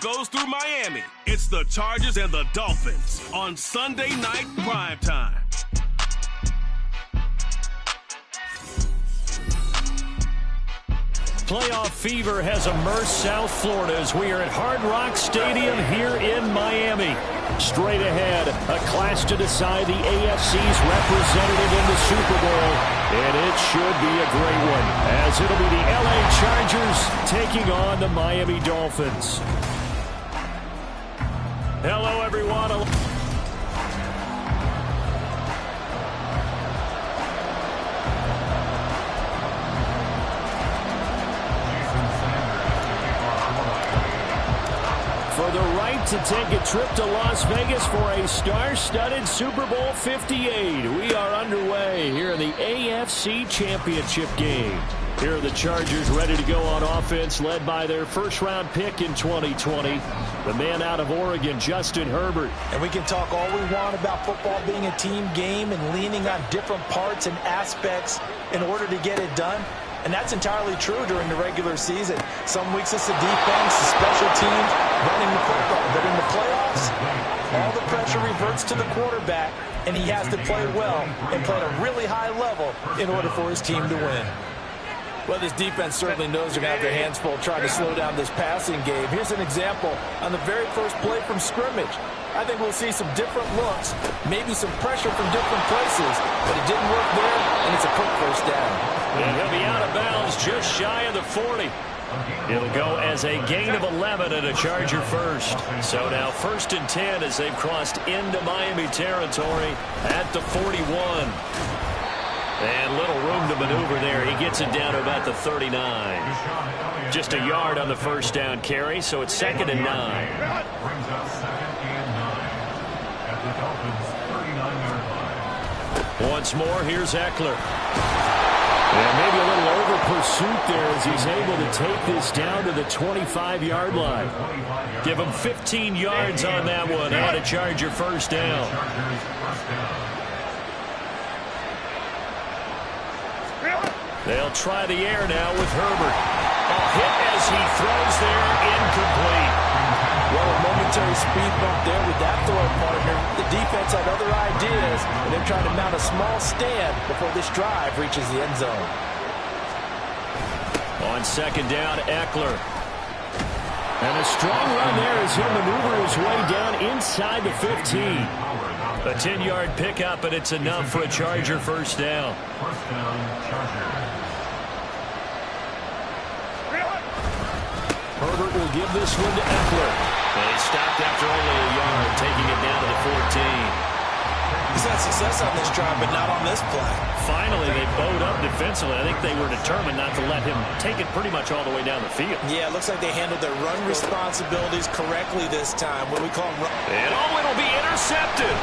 Goes through Miami. It's the Chargers and the Dolphins on Sunday Night Primetime. Playoff fever has immersed South Florida as we are at Hard Rock Stadium here in Miami. Straight ahead, a clash to decide the AFC's representative in the Super Bowl. And it should be a great one, as it'll be the LA Chargers taking on the Miami Dolphins. Hello, everyone. For the right to take a trip to Las Vegas for a star-studded Super Bowl 58. We are underway here in the AFC Championship game. Here are the Chargers ready to go on offense, led by their first-round pick in 2020, the man out of Oregon, Justin Herbert. And we can talk all we want about football being a team game and leaning on different parts and aspects in order to get it done. And that's entirely true during the regular season. Some weeks it's the defense, the special teams, running the football. But in the playoffs, all the pressure reverts to the quarterback, and he has to play well and play at a really high level in order for his team to win. Well, this defense certainly knows they're going to have their hands full trying to slow down this passing game. Here's an example on the very first play from scrimmage. I think we'll see some different looks, maybe some pressure from different places, but it didn't work there, and it's a quick first down. And he'll be out of bounds just shy of the 40. It'll go as a gain of 11 and a Charger first. So now 1st and 10 as they've crossed into Miami territory at the 41. And little room to maneuver there. He gets it down to about the 39. Just a yard on the first down carry, so it's 2nd and 9. Once more, here's Eckler. And maybe a little over-pursuit there as he's able to take this down to the 25-yard line. Give him 15 yards on that one and a Charger first down. They'll try the air now with Herbert. A hit as he throws there, incomplete. Well, a momentary speed bump there with that throw partner. The defense had other ideas, and they're trying to mount a small stand before this drive reaches the end zone. On 2nd down, Eckler. And a strong run there as he'll maneuver his way down inside the 15. A 10-yard pickup, and it's enough for a Charger first down. Herbert will give this one to Eckler. And he stopped after only a yard, taking it down to the 14. He's had success on this drive, but not on this play. Finally, they bowed up defensively. I think they were determined not to let him take it pretty much all the way down the field. Yeah, it looks like they handled their run responsibilities correctly this time. What do we call them? And it'll be intercepted.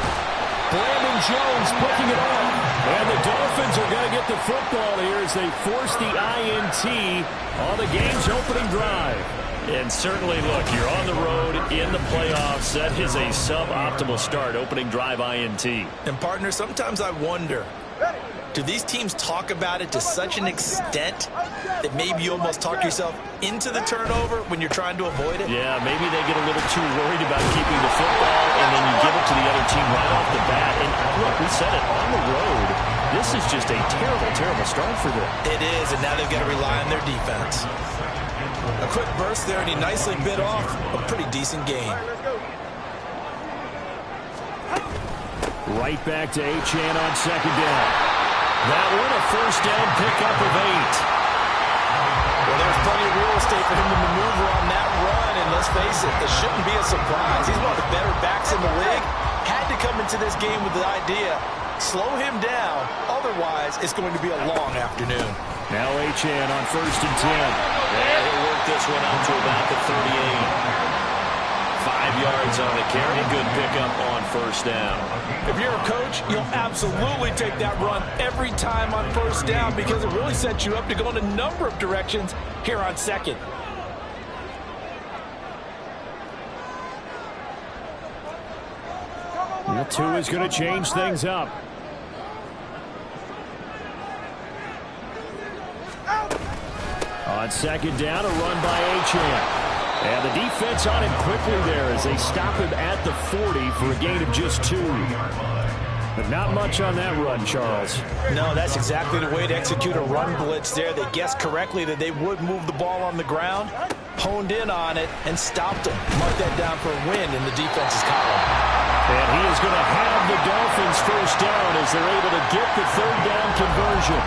Brandon Jones picking it up. And the Dolphins are going to get the football here as they force the INT on the game's opening drive. And certainly, look, you're on the road in the playoffs. That is a suboptimal start, opening drive INT. And, partner, sometimes I wonder, do these teams talk about it to such an extent that maybe you almost talk yourself into the turnover when you're trying to avoid it? Yeah, maybe they get a little too worried about keeping the football, and then you give it to the other team right off the bat. And, look, we said it, on the road, this is just a terrible, terrible start for them. It is, and now they've got to rely on their defense. A quick burst there, and he nicely bit off a pretty decent gain. Right back to Achane on 2nd down. That one a first down pickup of 8. Well, there's plenty of real estate for him to maneuver on that run, and let's face it, this shouldn't be a surprise. He's one of the better backs in the league. Had to come into this game with the idea, slow him down, otherwise it's going to be a long afternoon. Now Achane on 1st and 10. And he'll work this one out to about the 38. 5 yards on the carry. Good pickup on first down. If you're a coach, you'll absolutely take that run every time on first down because it really sets you up to go in a number of directions here on 2nd. The 2 is going to change things up. On 2nd down, a run by Achane. And the defense on him quickly there as they stop him at the 40 for a gain of just 2. But not much on that run, Charles. No, that's exactly the way to execute a run blitz there. They guessed correctly that they would move the ball on the ground, honed in on it, and stopped him. Mark that down for a win in the defense's column. And he is going to have the Dolphins first down as they're able to get the third down conversion.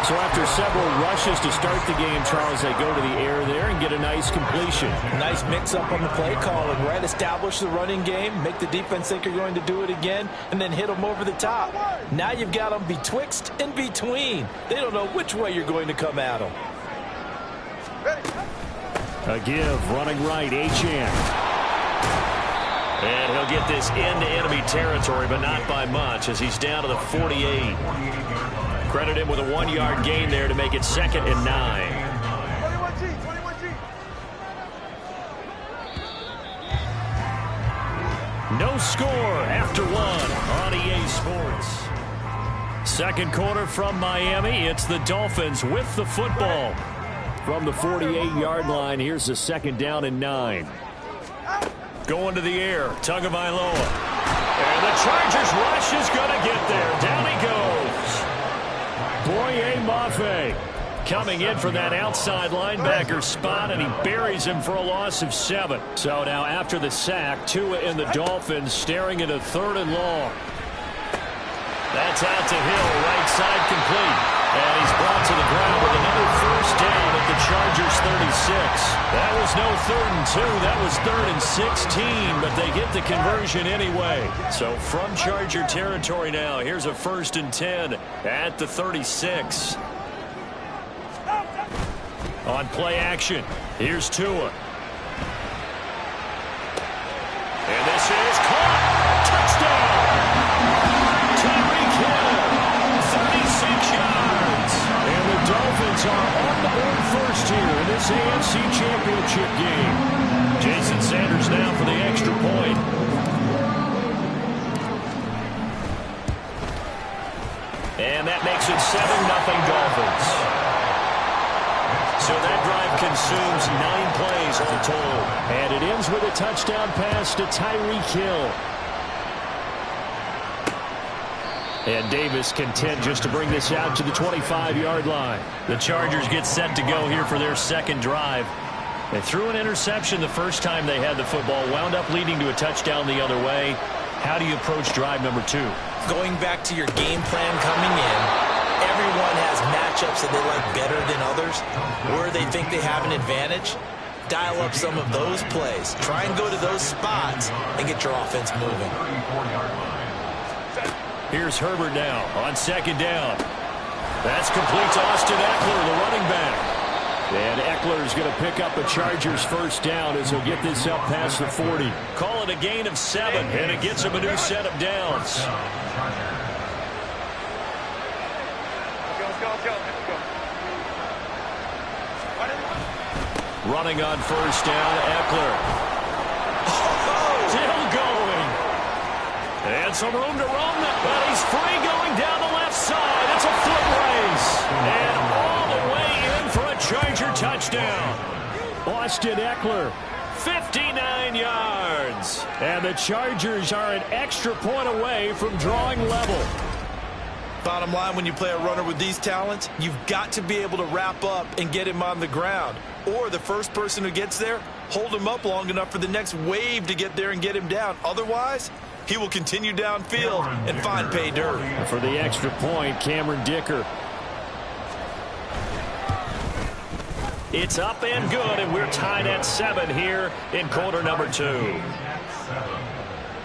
So after several rushes to start the game, Charles, they go to the air there and get a nice completion. Nice mix-up on the play calling, right? Establish the running game, make the defense think you're going to do it again, and then hit them over the top. Now you've got them betwixt and between. They don't know which way you're going to come at them. A give, running right, Achane. And he'll get this into enemy territory, but not by much as he's down to the 48. Credit him with a 1-yard gain there to make it 2nd and 9. 21G. No score after 1 on EA Sports. Second quarter from Miami. It's the Dolphins with the football. From the 48-yard line, here's the 2nd down and 9. Going to the air, Tagovailoa. And the Chargers rush is going to get there. Down he goes. Boye Mafe coming in for that outside linebacker spot, and he buries him for a loss of 7. So now after the sack, Tua and the Dolphins staring at a 3rd and long. That's out to Hill, right side complete. And he's brought to the ground with another first down at the Chargers 36. That was no 3rd and 2. That was 3rd and 16, but they get the conversion anyway. So from Charger territory now, here's a 1st and 10 at the 36. On play action, here's Tua. And this is caught. Touchdown. Tyreek Hill, 36 yards. And the Dolphins are on the board first here in this AFC Championship game. Jason Sanders now for the extra point. And that makes it 7-0 Dolphins. So that drive consumes 9 plays all told. And it ends with a touchdown pass to Tyreek Hill. And Davis content just to bring this out to the 25-yard line. The Chargers get set to go here for their 2nd drive. They threw an interception the first time they had the football, wound up leading to a touchdown the other way. How do you approach drive number 2? Going back to your game plan coming in, everyone has matchups that they like better than others, where they think they have an advantage. Dial up some of those plays. Try and go to those spots and get your offense moving. Here's Herbert now on 2nd down. That's complete to Austin Eckler, the running back. And Eckler's going to pick up a Chargers first down as he'll get this up past the 40. Call it a gain of 7, and it gets him a new set of downs. Running on first down, Eckler. Still going. And some room to roam that, but he's free going down the left side. It's a foot race. And all the way in for a Charger touchdown. Austin Eckler, 59 yards. And the Chargers are an extra point away from drawing level. Bottom line, when you play a runner with these talents, you've got to be able to wrap up and get him on the ground. Or the first person who gets there, hold him up long enough for the next wave to get there and get him down. Otherwise, he will continue downfield and find pay dirt. For the extra point, Cameron Dicker. It's up and good, and we're tied at 7 here in quarter number 2.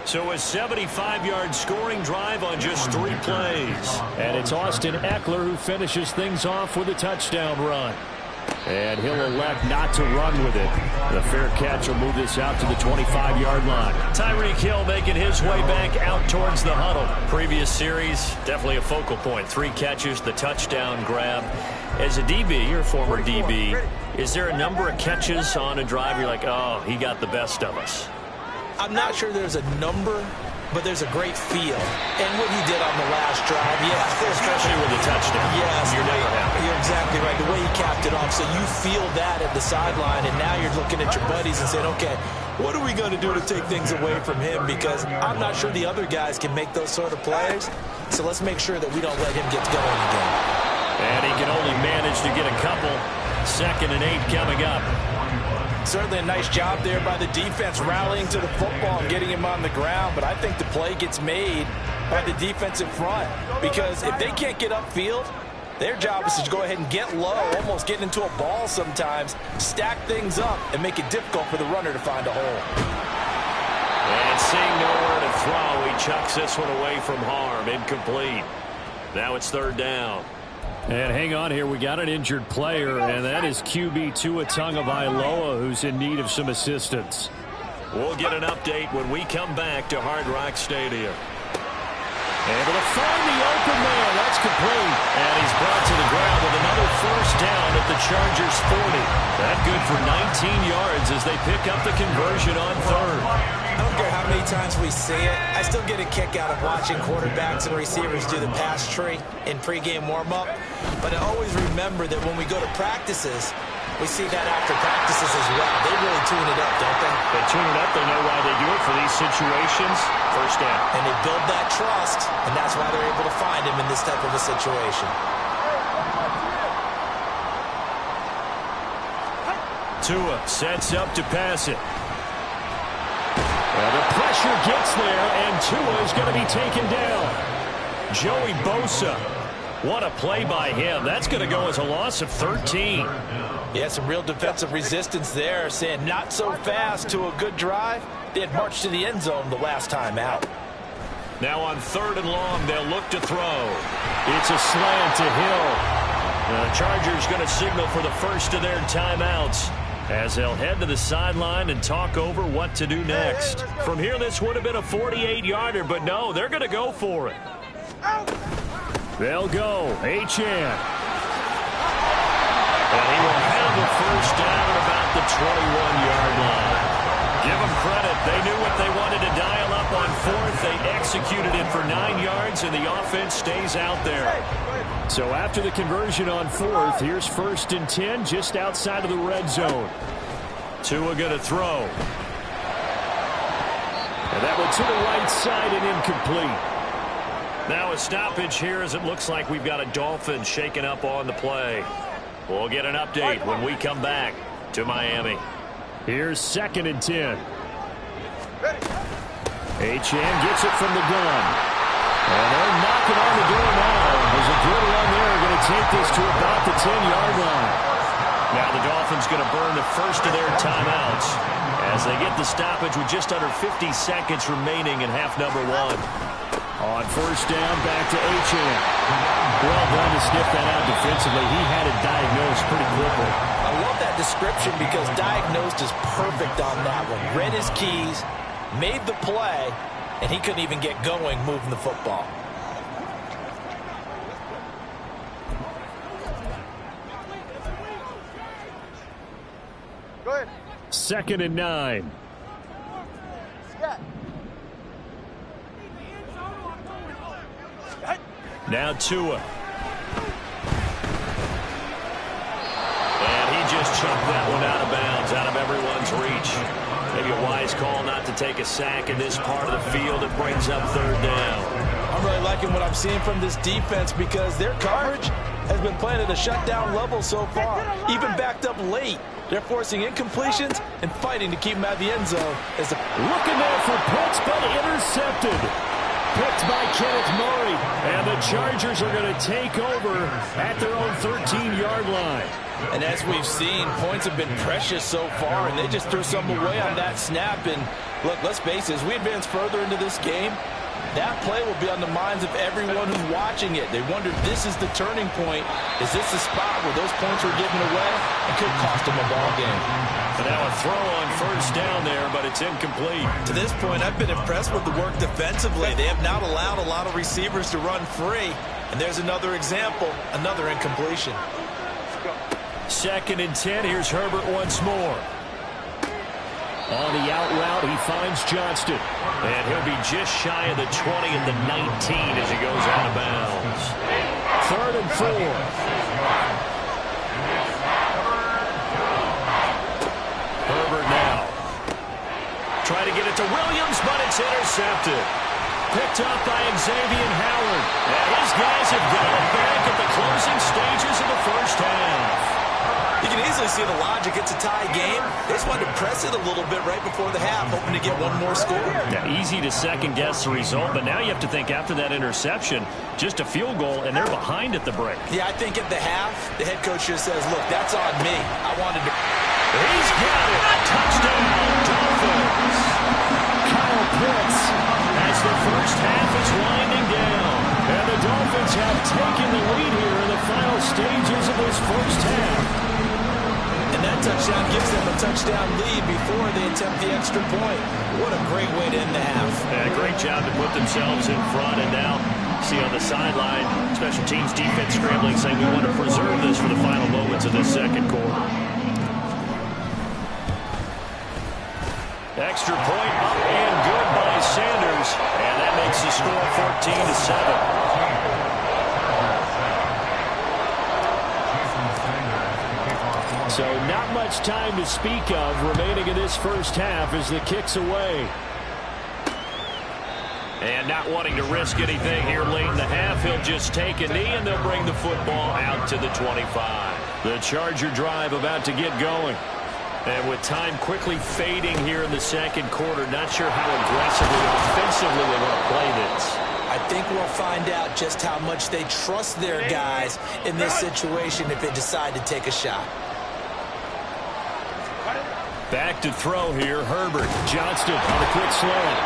So a 75-yard scoring drive on just 3 plays. And it's Austin Eckler who finishes things off with a touchdown run. And he'll elect not to run with it. The fair catch will move this out to the 25-yard line. Tyreek Hill making his way back out towards the huddle. Previous series, definitely a focal point. 3 catches, the touchdown grab. As a DB, you're a former DB, is there a number of catches on a drive you're like, oh, he got the best of us? I'm not sure there's a number, but there's a great feel. And what he did on the last drive, especially with the touchdown. Yes, you're never happy. You're exactly right. The way he capped it off, so you feel that at the sideline, and now you're looking at your buddies and saying, okay, what are we going to do to take things away from him? Because I'm not sure the other guys can make those sort of plays, so let's make sure that we don't let him get going again. And he can only manage to get a couple. 2nd and 8 coming up. Certainly a nice job there by the defense rallying to the football and getting him on the ground, but I think the play gets made by the defensive front, because if they can't get upfield, their job is to go ahead and get low, almost get into a ball sometimes, stack things up, and make it difficult for the runner to find a hole. And seeing nowhere to throw, he chucks this one away from harm. Incomplete. Now it's 3rd down. And hang on here, we got an injured player, and that is QB Tua Tagovailoa, who's in need of some assistance. We'll get an update when we come back to Hard Rock Stadium. Able to find the open man. That's complete. And he's brought to the ground with another 1st down at the Chargers 40. That good for 19 yards as they pick up the conversion on 3rd. I don't care how many times we see it. I still get a kick out of watching quarterbacks and receivers do the pass tree in pregame warm-up. But I always remember that when we go to practices, we see that after practices as well. They really tune it up, don't they? They tune it up. They know why they do it for these situations. 1st down. And they build that trust, and that's why they're able to find him in this type of a situation. Tua sets up to pass it. Well, the pressure gets there, and Tua is going to be taken down. Joey Bosa. What a play by him. That's going to go as a loss of 13. Yeah, some real defensive resistance there, saying not so fast to a good drive. They had marched to the end zone the last time out. Now on 3rd and long, they'll look to throw. It's a slant to Hill. The Chargers going to signal for the first of their timeouts as they'll head to the sideline and talk over what to do next. From here, this would have been a 48-yarder, but no, they're going to go for it. They'll go. Achane. And he will have the 1st down at about the 21-yard line. Give them credit. They knew what they wanted to dial up on 4th. They executed it for 9 yards, and the offense stays out there. So after the conversion on 4th, here's 1st and 10 just outside of the red zone. Tua going to throw. And that one to the right side and incomplete. Now a stoppage here as it looks like we've got a Dolphin shaking up on the play. We'll get an update when we come back to Miami. Here's 2nd and 10. Achane gets it from the gun. And they're knocking on the door now. There's a good run there. Going to take this to about the 10-yard line. Now the Dolphins going to burn the first of their timeouts as they get the stoppage with just under 50 seconds remaining in half number 1. On 1st down, back to Achane. Well done to sniff that out defensively. He had it diagnosed pretty quickly. I love that description because diagnosed is perfect on that one. Read his keys, made the play, and he couldn't even get going moving the football. Go ahead. 2nd and 9. Now Tua. And he just chucked that one out of bounds, out of everyone's reach. Maybe a wise call not to take a sack in this part of the field. It brings up 3rd down. I'm really liking what I'm seeing from this defense because their coverage has been playing at a shutdown level so far. Even backed up late, they're forcing incompletions and fighting to keep them out of the end zone. Looking there for Pitts, but intercepted. Picked by Kenneth Murray. And the Chargers are going to take over at their own 13-yard line. And as we've seen, points have been precious so far, and they just threw some away on that snap. And look, let's face it, as we advance further into this game, that play will be on the minds of everyone who's watching it. They wonder, this is the turning point. Is this the spot where those points were given away? It could cost them a ball game. And now a throw on 1st down there, but it's incomplete. To this point, I've been impressed with the work defensively. They have not allowed a lot of receivers to run free. And there's another example, another incompletion. 2nd and 10. Here's Herbert once more. On the out route, he finds Johnston. And he'll be just shy of the 20 at the 19 as he goes out of bounds. 3rd and 4. Herbert now. Trying to get it to Williams, but it's intercepted. Picked up by Xavier Howard. And his guys have got it back at the closing stages of the first half. You can easily see the logic. It's a tie game. They just wanted to press it a little bit right before the half, hoping to get one more score. Yeah, easy to second-guess the result, but now you have to think after that interception, just a field goal, and they're behind at the break. Yeah, I think at the half, the head coach just says, look, that's on me. I wanted to... He's got it. Touchdown, Dolphins. Kyle Pitts. As the first half is winding down. And the Dolphins have taken the lead here in the final stages of this first half. And that touchdown gives them a touchdown lead before they attempt the extra point. What a great way to end the half. Yeah, great job to put themselves in front. And now, see on the sideline, special teams defense scrambling, saying we want to preserve this for the final moments of this second quarter. Extra point up and good by Sanders. And that makes the score 14-7. So not much time to speak of remaining in this first half as the kick's away. And not wanting to risk anything here late in the half, he'll just take a knee and they'll bring the football out to the 25. The Charger drive about to get going. And with time quickly fading here in the second quarter, not sure how aggressively or offensively they want to play this. I think we'll find out just how much they trust their guys in this situation if they decide to take a shot. Back to throw here, Herbert. Johnston on a quick slant.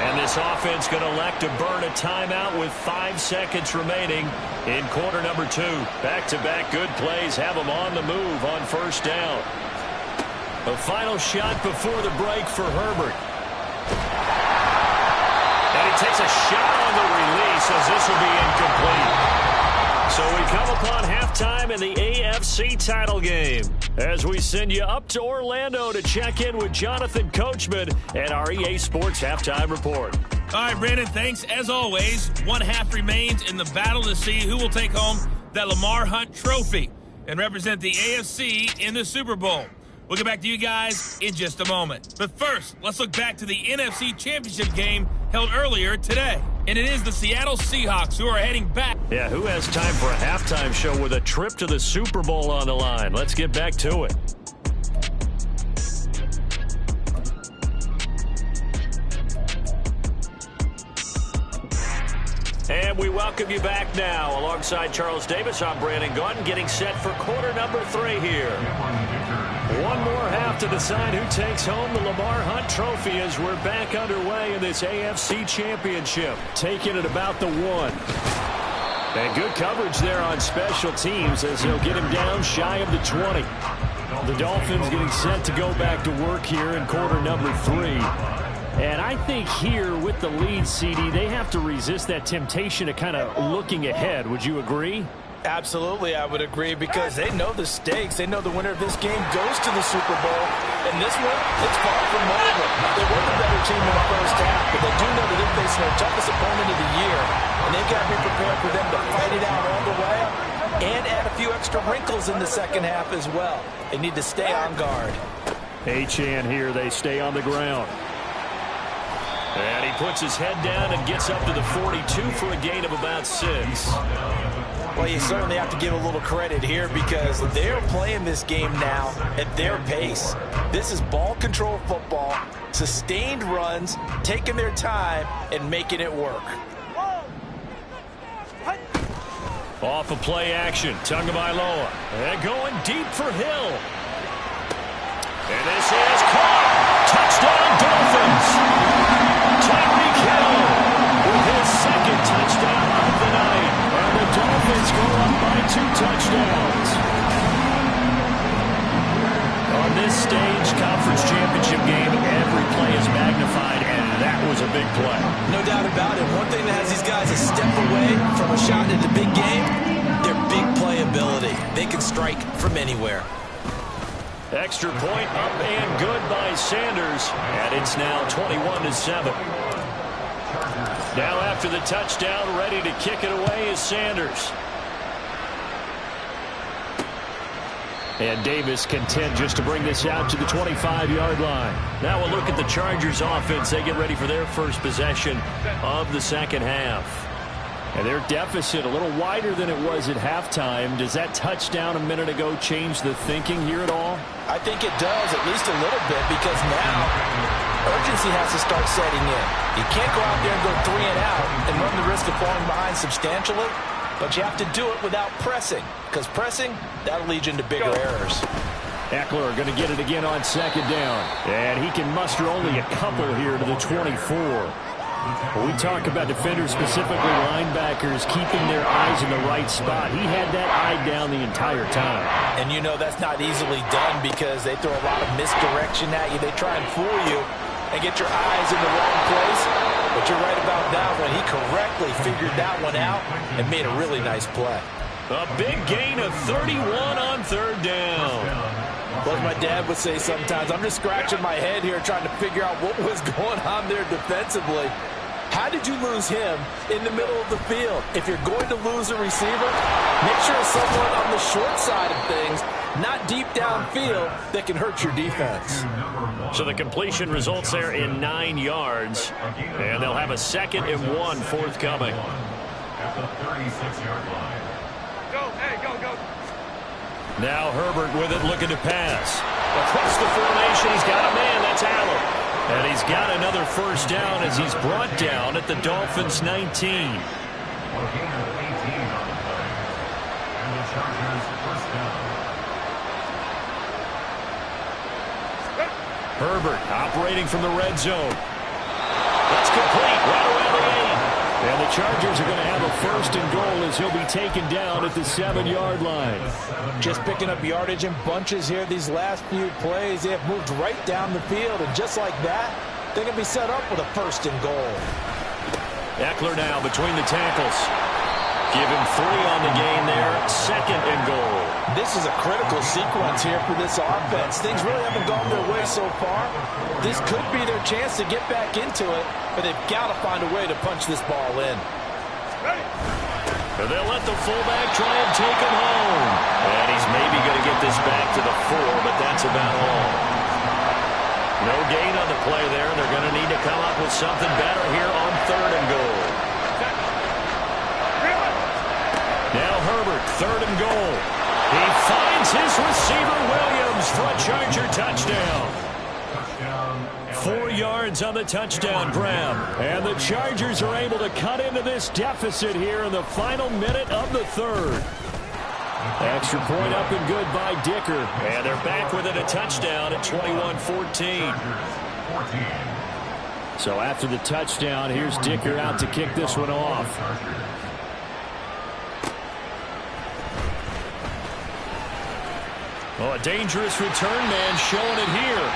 And this offense going to elect to burn a timeout with 5 seconds remaining in quarter number 2. Back-to-back good plays have them on the move on first down. A final shot before the break for Herbert. And he takes a shot on the release as this will be incomplete. So we come upon halftime in the AFC title game as we send you up to Orlando to check in with Jonathan Coachman and our EA Sports Halftime Report. All right, Brandon, thanks. As always, one half remains in the battle to see who will take home that Lamar Hunt trophy and represent the AFC in the Super Bowl. We'll get back to you guys in just a moment. But first, let's look back to the NFC Championship game held earlier today. And it is the Seattle Seahawks who are heading back. Yeah, who has time for a halftime show with a trip to the Super Bowl on the line? Let's get back to it. And we welcome you back now. Alongside Charles Davis, I'm Brandon Gaudin, getting set for quarter number 3 here. One more half to decide who takes home the Lamar Hunt trophy as we're back underway in this AFC Championship. Taking it about the 1. And good coverage there on special teams as he'll get him down shy of the 20. The Dolphins getting set to go back to work here in quarter number 3. And I think here with the lead, CD, they have to resist that temptation of kind of looking ahead. Would you agree? Absolutely, I would agree, because they know the stakes. They know the winner of this game goes to the Super Bowl. And this one, it's far from over. They were the better team in the first half, but they do know that they're facing their toughest opponent of the year. And they've got to be prepared for them to fight it out all the way and add a few extra wrinkles in the second half as well. They need to stay on guard. Achane here, they stay on the ground. And he puts his head down and gets up to the 42 for a gain of about 6. Well, you certainly have to give a little credit here because they're playing this game now at their pace. This is ball control football, sustained runs, taking their time, and making it work. Off of play action, Tagovailoa. And going deep for Hill. And this is caught. Touchdown, Dolphins. Tyreek Hill with his second touchdown of the night. And the Dolphins go up by 2 touchdowns. On this stage, conference championship game, every play is magnified, and that was a big play. No doubt about it. One thing that has these guys a step away from a shot in the big game, their big play ability. They can strike from anywhere. Extra point up and good by Sanders. And it's now 21-7. Now after the touchdown, ready to kick it away is Sanders. And Davis content just to bring this out to the 25-yard line. Now we'll look at the Chargers offense. They get ready for their first possession of the second half. And their deficit a little wider than it was at halftime. Does that touchdown a minute ago change the thinking here at all? I think it does, at least a little bit, because now urgency has to start setting in. You can't go out there and go 3 and out and run the risk of falling behind substantially, but you have to do it without pressing, because pressing, that'll lead you into bigger errors. Eckler going to get it again on second down. And he can muster only a couple here to the 24. When we talk about defenders, specifically linebackers, keeping their eyes in the right spot, he had that eye down the entire time. And you know that's not easily done because they throw a lot of misdirection at you. They try and fool you and get your eyes in the wrong place. But you're right about that one. He correctly figured that one out and made a really nice play. A big gain of 31 on third down. Well, as my dad would say sometimes, I'm just scratching my head here trying to figure out what was going on there defensively. How did you lose him in the middle of the field? If you're going to lose a receiver, make sure it's someone on the short side of things, not deep downfield, that can hurt your defense. So the completion results there in 9 yards, and they'll have a 2nd and 1 forthcoming. At the 36-yard line. Go. Now Herbert with it, looking to pass. Across the formation, he's got a man. That's Allen. And he's got another first down as he's brought down at the Dolphins' 19. Herbert operating from the red zone. That's complete right around the 8. And the Chargers are going to have a 1st and goal as he'll be taken down at the 7-yard line. Just picking up yardage in bunches here these last few plays. They have moved right down the field, and just like that, they're going to be set up with a 1st and goal. Eckler now between the tackles. Give him 3 on the gain there. 2nd and goal. This is a critical sequence here for this offense. Things really haven't gone their way so far. This could be their chance to get back into it, but they've got to find a way to punch this ball in. And they'll let the fullback try and take him home. And he's maybe going to get this back to the 4, but that's about all. No gain on the play there. They're going to need to come up with something better here on 3rd and goal. Now Herbert, 3rd and goal. He finds his receiver, Williams, for a Charger touchdown. 4 yards on the touchdown grab. And the Chargers are able to cut into this deficit here in the final minute of the 3rd. Extra point up and good by Dicker. And they're back with it, a touchdown at 21-14. So after the touchdown, here's Dicker out to kick this one off. Oh, a dangerous return man showing it here.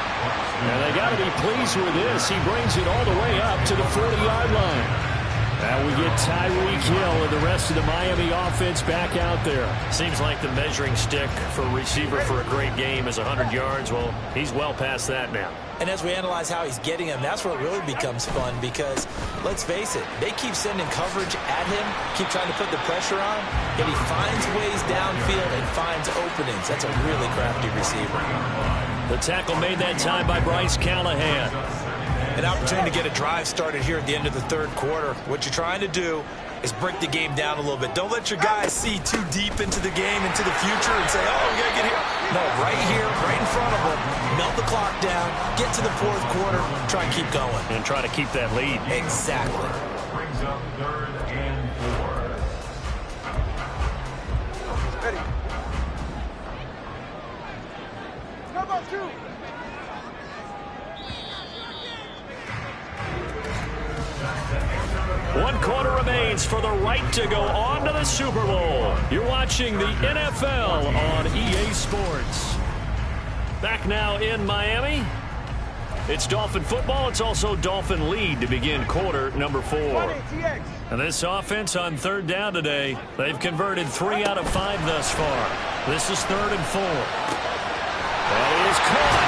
And they got to be pleased with this. He brings it all the way up to the 40-yard line. Now we get Tyreek Hill and the rest of the Miami offense back out there. Seems like the measuring stick for a receiver for a great game is 100 yards. Well, he's well past that now. And as we analyze how he's getting him, that's where it really becomes fun because, let's face it, they keep sending coverage at him, keep trying to put the pressure on, yet he finds ways downfield and finds openings. That's a really crafty receiver. The tackle made that time by Bryce Callahan. An opportunity to get a drive started here at the end of the 3rd quarter. What you're trying to do is break the game down a little bit. Don't let your guys see too deep into the game, into the future, and say, oh, we got to get here. No, right here, right in front of them, melt the clock down, get to the 4th quarter, try and keep going. And try to keep that lead. Exactly. Brings up 3rd and 4. Ready. Number 2. One quarter remains for the right to go on to the Super Bowl. You're watching the NFL on EA Sports. Back now in Miami. It's Dolphin football. It's also Dolphin lead to begin quarter number 4. And this offense on 3rd down today, they've converted 3 out of 5 thus far. This is 3rd and 4. That is is caught.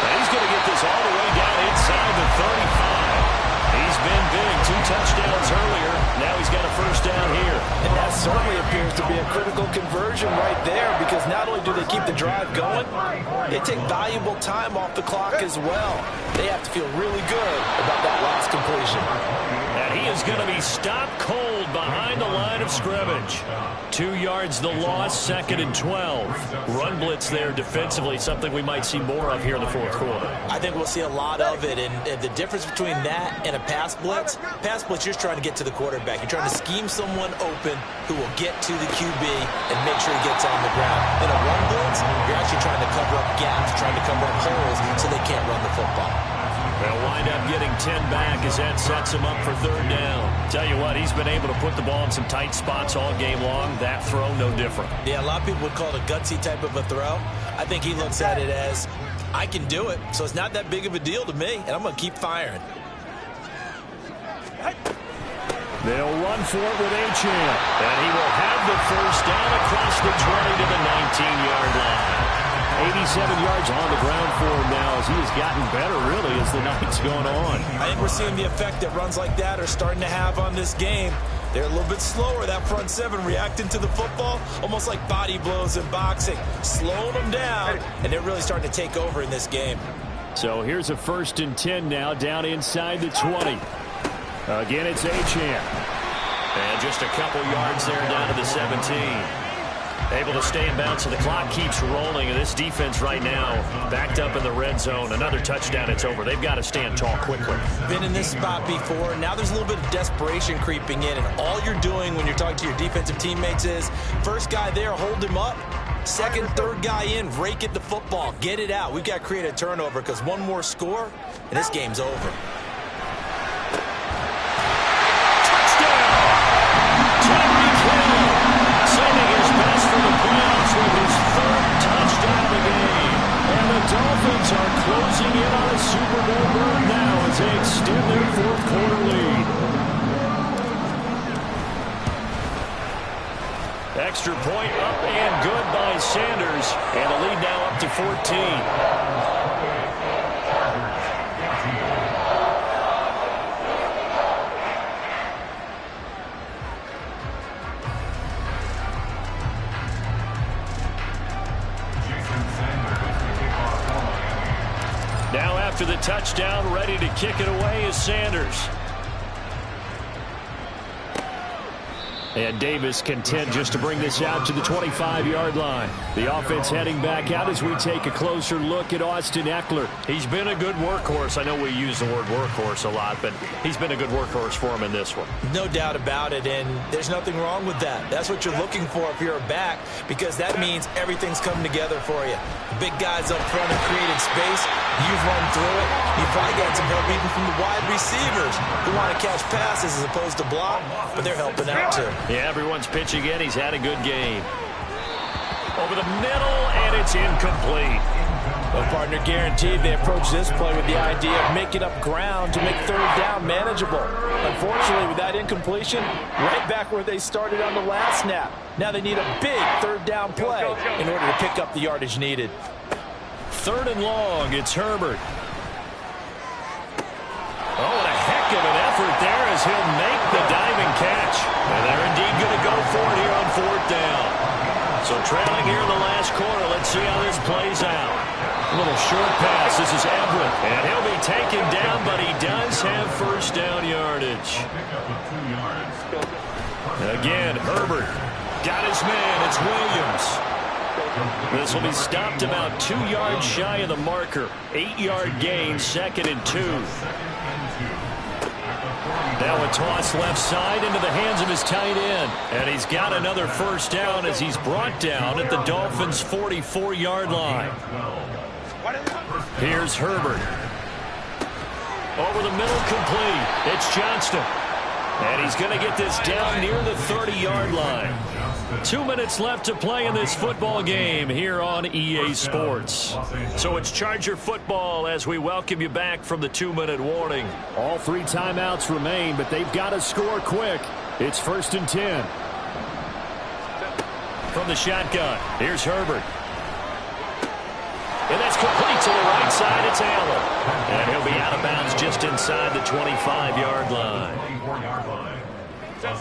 And he's going to get this all the way down inside the 35. He's been big. 2 touchdowns earlier. Now he's got a first down here. And that certainly appears to be a critical conversion right there, because not only do they keep the drive going, they take valuable time off the clock as well. They have to feel really good about that last completion. And he is going to be stopped cold behind the line of scrimmage. 2 yards the loss, 2nd and 12. Run blitz there defensively, something we might see more of here in the 4th quarter. I think we'll see a lot of it, and the difference between that and a pass blitz, you're just trying to get to the quarterback. You're trying to scheme someone open who will get to the QB and make sure he gets on the ground. In a run blitz, you're actually trying to cover up gaps, trying to cover up holes so they can't run the football. They'll wind up getting 10 back as that sets him up for 3rd down. Tell you what, he's been able to put the ball in some tight spots all game long. That throw, no different. Yeah, a lot of people would call it a gutsy type of a throw. I think he looks at it as, I can do it, so it's not that big of a deal to me, and I'm going to keep firing. They'll run for it with Achane. And he will have the first down across the 20 to the 19-yard line. 87 yards on the ground for him now as he has gotten better, really, as the night's going on. I think we're seeing the effect that runs like that are starting to have on this game. They're a little bit slower, that front 7, reacting to the football, almost like body blows in boxing, slowing them down, and they're really starting to take over in this game. So here's a 1st and 10 now, down inside the 20. Again, it's Achane. And just a couple yards there down to the 17. Able to stay in bounds, so the clock keeps rolling. And this defense right now backed up in the red zone. Another touchdown, it's over. They've got to stand tall quickly. Been in this spot before. Now there's a little bit of desperation creeping in. And all you're doing when you're talking to your defensive teammates is, first guy there, hold him up. 2nd, 3rd guy in, rake at the football. Get it out. We've got to create a turnover, because one more score, and this game's over. Dolphins are closing in on a Super Bowl run now as they extend their 4th quarter lead. Extra point up and good by Sanders. And the lead now up to 14. Now after the touchdown, ready to kick it away is Sanders. And Davis content just to bring this out to the 25-yard line. The offense heading back out as we take a closer look at Austin Ekeler. He's been a good workhorse. I know we use the word workhorse a lot, but he's been a good workhorse for him in this one. No doubt about it, and there's nothing wrong with that. That's what you're looking for if you're a back, because that means everything's coming together for you. The big guys up front have created space. You've run through it. You've probably got some help even from the wide receivers who want to catch passes as opposed to block, but they're helping out too. Yeah, everyone's pitching in. He's had a good game. Over the middle, and it's incomplete. Well, partner, guaranteed they approach this play with the idea of making up ground to make 3rd down manageable. Unfortunately, with that incompletion, right back where they started on the last snap. Now they need a big 3rd down play in order to pick up the yardage needed. 3rd and long, it's Herbert. Oh, and a heck of an effort there as he'll make the diving catch. And they're indeed going to go for it here on 4th down. So trailing here in the last quarter, let's see how this plays out. A little short pass. This is Everett. And he'll be taken down, but he does have first down yardage. Again, Herbert got his man. It's Williams. This will be stopped about 2 yards shy of the marker. 8-yard gain, 2nd and 2. Now a toss left side into the hands of his tight end. And he's got another first down as he's brought down at the Dolphins' 44-yard line. Here's Herbert. Over the middle, complete. It's Johnston. And he's going to get this down near the 30-yard line. 2 minutes left to play in this football game here on EA Sports. So it's Charger football as we welcome you back from the 2-minute warning. All 3 timeouts remain, but they've got to score quick. It's 1st and 10. From the shotgun, here's Herbert. And that's complete to the right side. It's Allen. And he'll be out of bounds just inside the 25-yard line.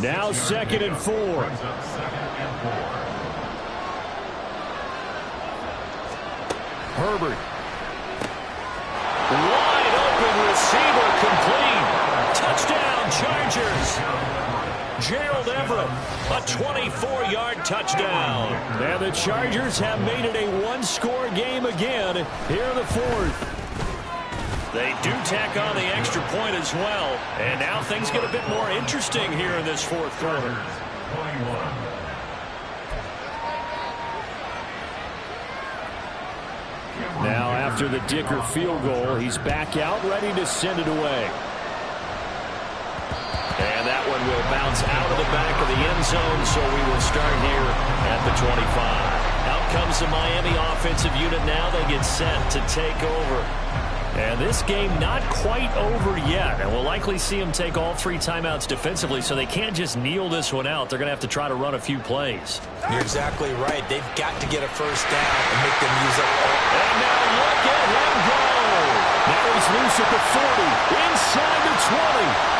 Now 2nd and 4. Herbert. Wide open receiver complete. Touchdown, Chargers. Gerald Everett, a 24-yard touchdown. And the Chargers have made it a one-score game again here in the 4th. They do tack on the extra point as well. And now things get a bit more interesting here in this 4th quarter. Now after the Dicker field goal, he's back out ready to send it away. And that one will bounce out of the back of the end zone, so we will start here at the 25. Out comes the Miami offensive unit now. They get set to take over. And this game not quite over yet. And we'll likely see them take all 3 timeouts defensively, so they can't just kneel this one out. They're going to have to try to run a few plays. You're exactly right. They've got to get a first down and make them use up all. And now look at him go. Now he's loose at the 40, inside the 20.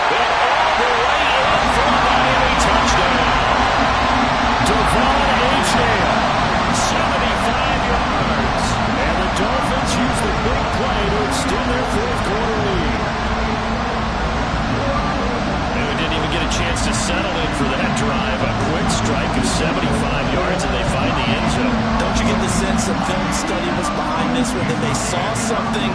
And all the way in for a Miami touchdown. Devon Achane. 75 yards. And the Dolphins use the big play to extend their 4th quarter lead. And we didn't even get a chance to settle in for that drive. A quick strike of 75 yards, and they find the end zone. Don't you get the sense that film study was behind this one, that they saw something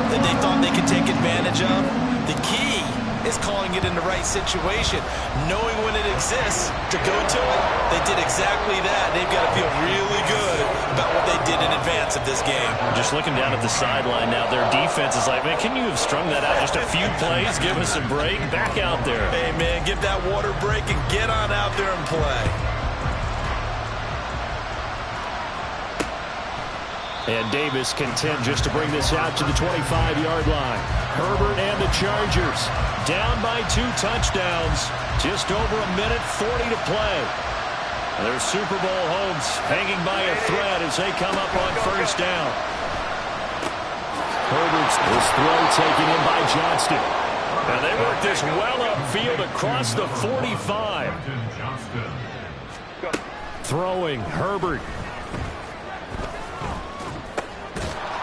that they thought they could take advantage of? The key is calling it in the right situation, knowing when it exists to go to it. They did exactly that. They've got to feel really good about what they did in advance of this game. Just looking down at the sideline now, their defense is like, man, can you have strung that out just a few plays? Give us a break. Back out there. Hey, man, give that water break and get on out there and play. And Davis content just to bring this out to the 25-yard line. Herbert and the Chargers down by 2 touchdowns. Just over a minute 40 to play. Their Super Bowl hopes hanging by a thread as they come up on first down. Herbert's this throw taken in by Johnston. And they work this well upfield across the 45. Throwing, Herbert.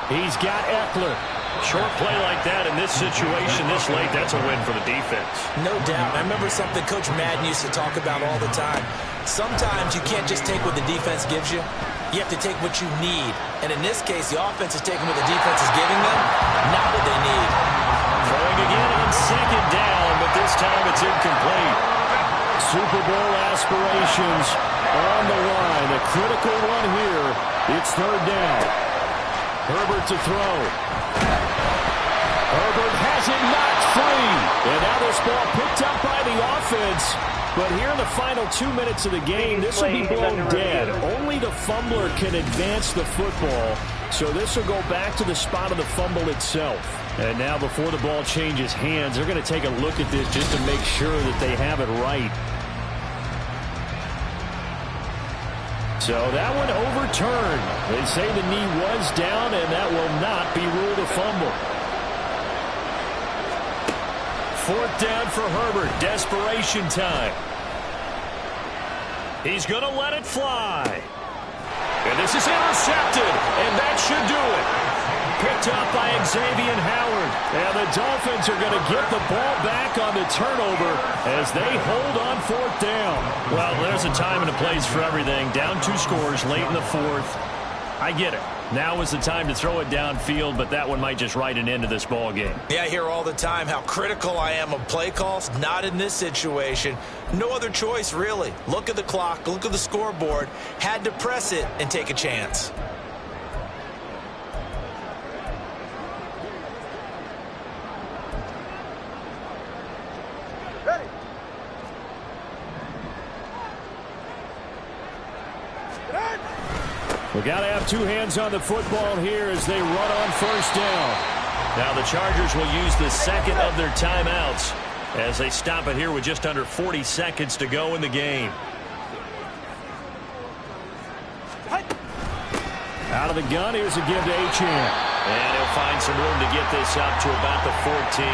He's got Eckler. Short play like that in this situation this late, that's a win for the defense. No doubt. I remember something Coach Madden used to talk about all the time. Sometimes you can't just take what the defense gives you. You have to take what you need. And in this case, the offense is taking what the defense is giving them, not what they need. Throwing again on 2nd down, but this time it's incomplete. Super Bowl aspirations on the line. A critical one here. It's 3rd down. Herbert to throw. Herbert has it knocked free. And now this ball picked up by the offense. But here in the final 2 minutes of the game, this will be blown dead. Only the fumbler can advance the football. So this will go back to the spot of the fumble itself. And now before the ball changes hands, they're going to take a look at this just to make sure that they have it right. So that one overturned. They say the knee was down, and that will not be ruled a fumble. 4th down for Herbert. Desperation time. He's going to let it fly. And this is intercepted, and that should do it. Picked up by Xavier Howard. And the Dolphins are going to get the ball back on the turnover as they hold on 4th down. Well, there's a time and a place for everything. Down 2 scores late in the 4th. I get it. Now is the time to throw it downfield, but that one might just write an end to this ball game. Yeah, I hear all the time how critical I am of play calls. Not in this situation. No other choice, really. Look at the clock. Look at the scoreboard. Had to press it and take a chance. We got to have 2 hands on the football here as they run on 1st down. Now the Chargers will use the 2nd of their timeouts as they stop it here with just under 40 seconds to go in the game. Out of the gun, here's a give to Achane. And he'll find some room to get this up to about the 14.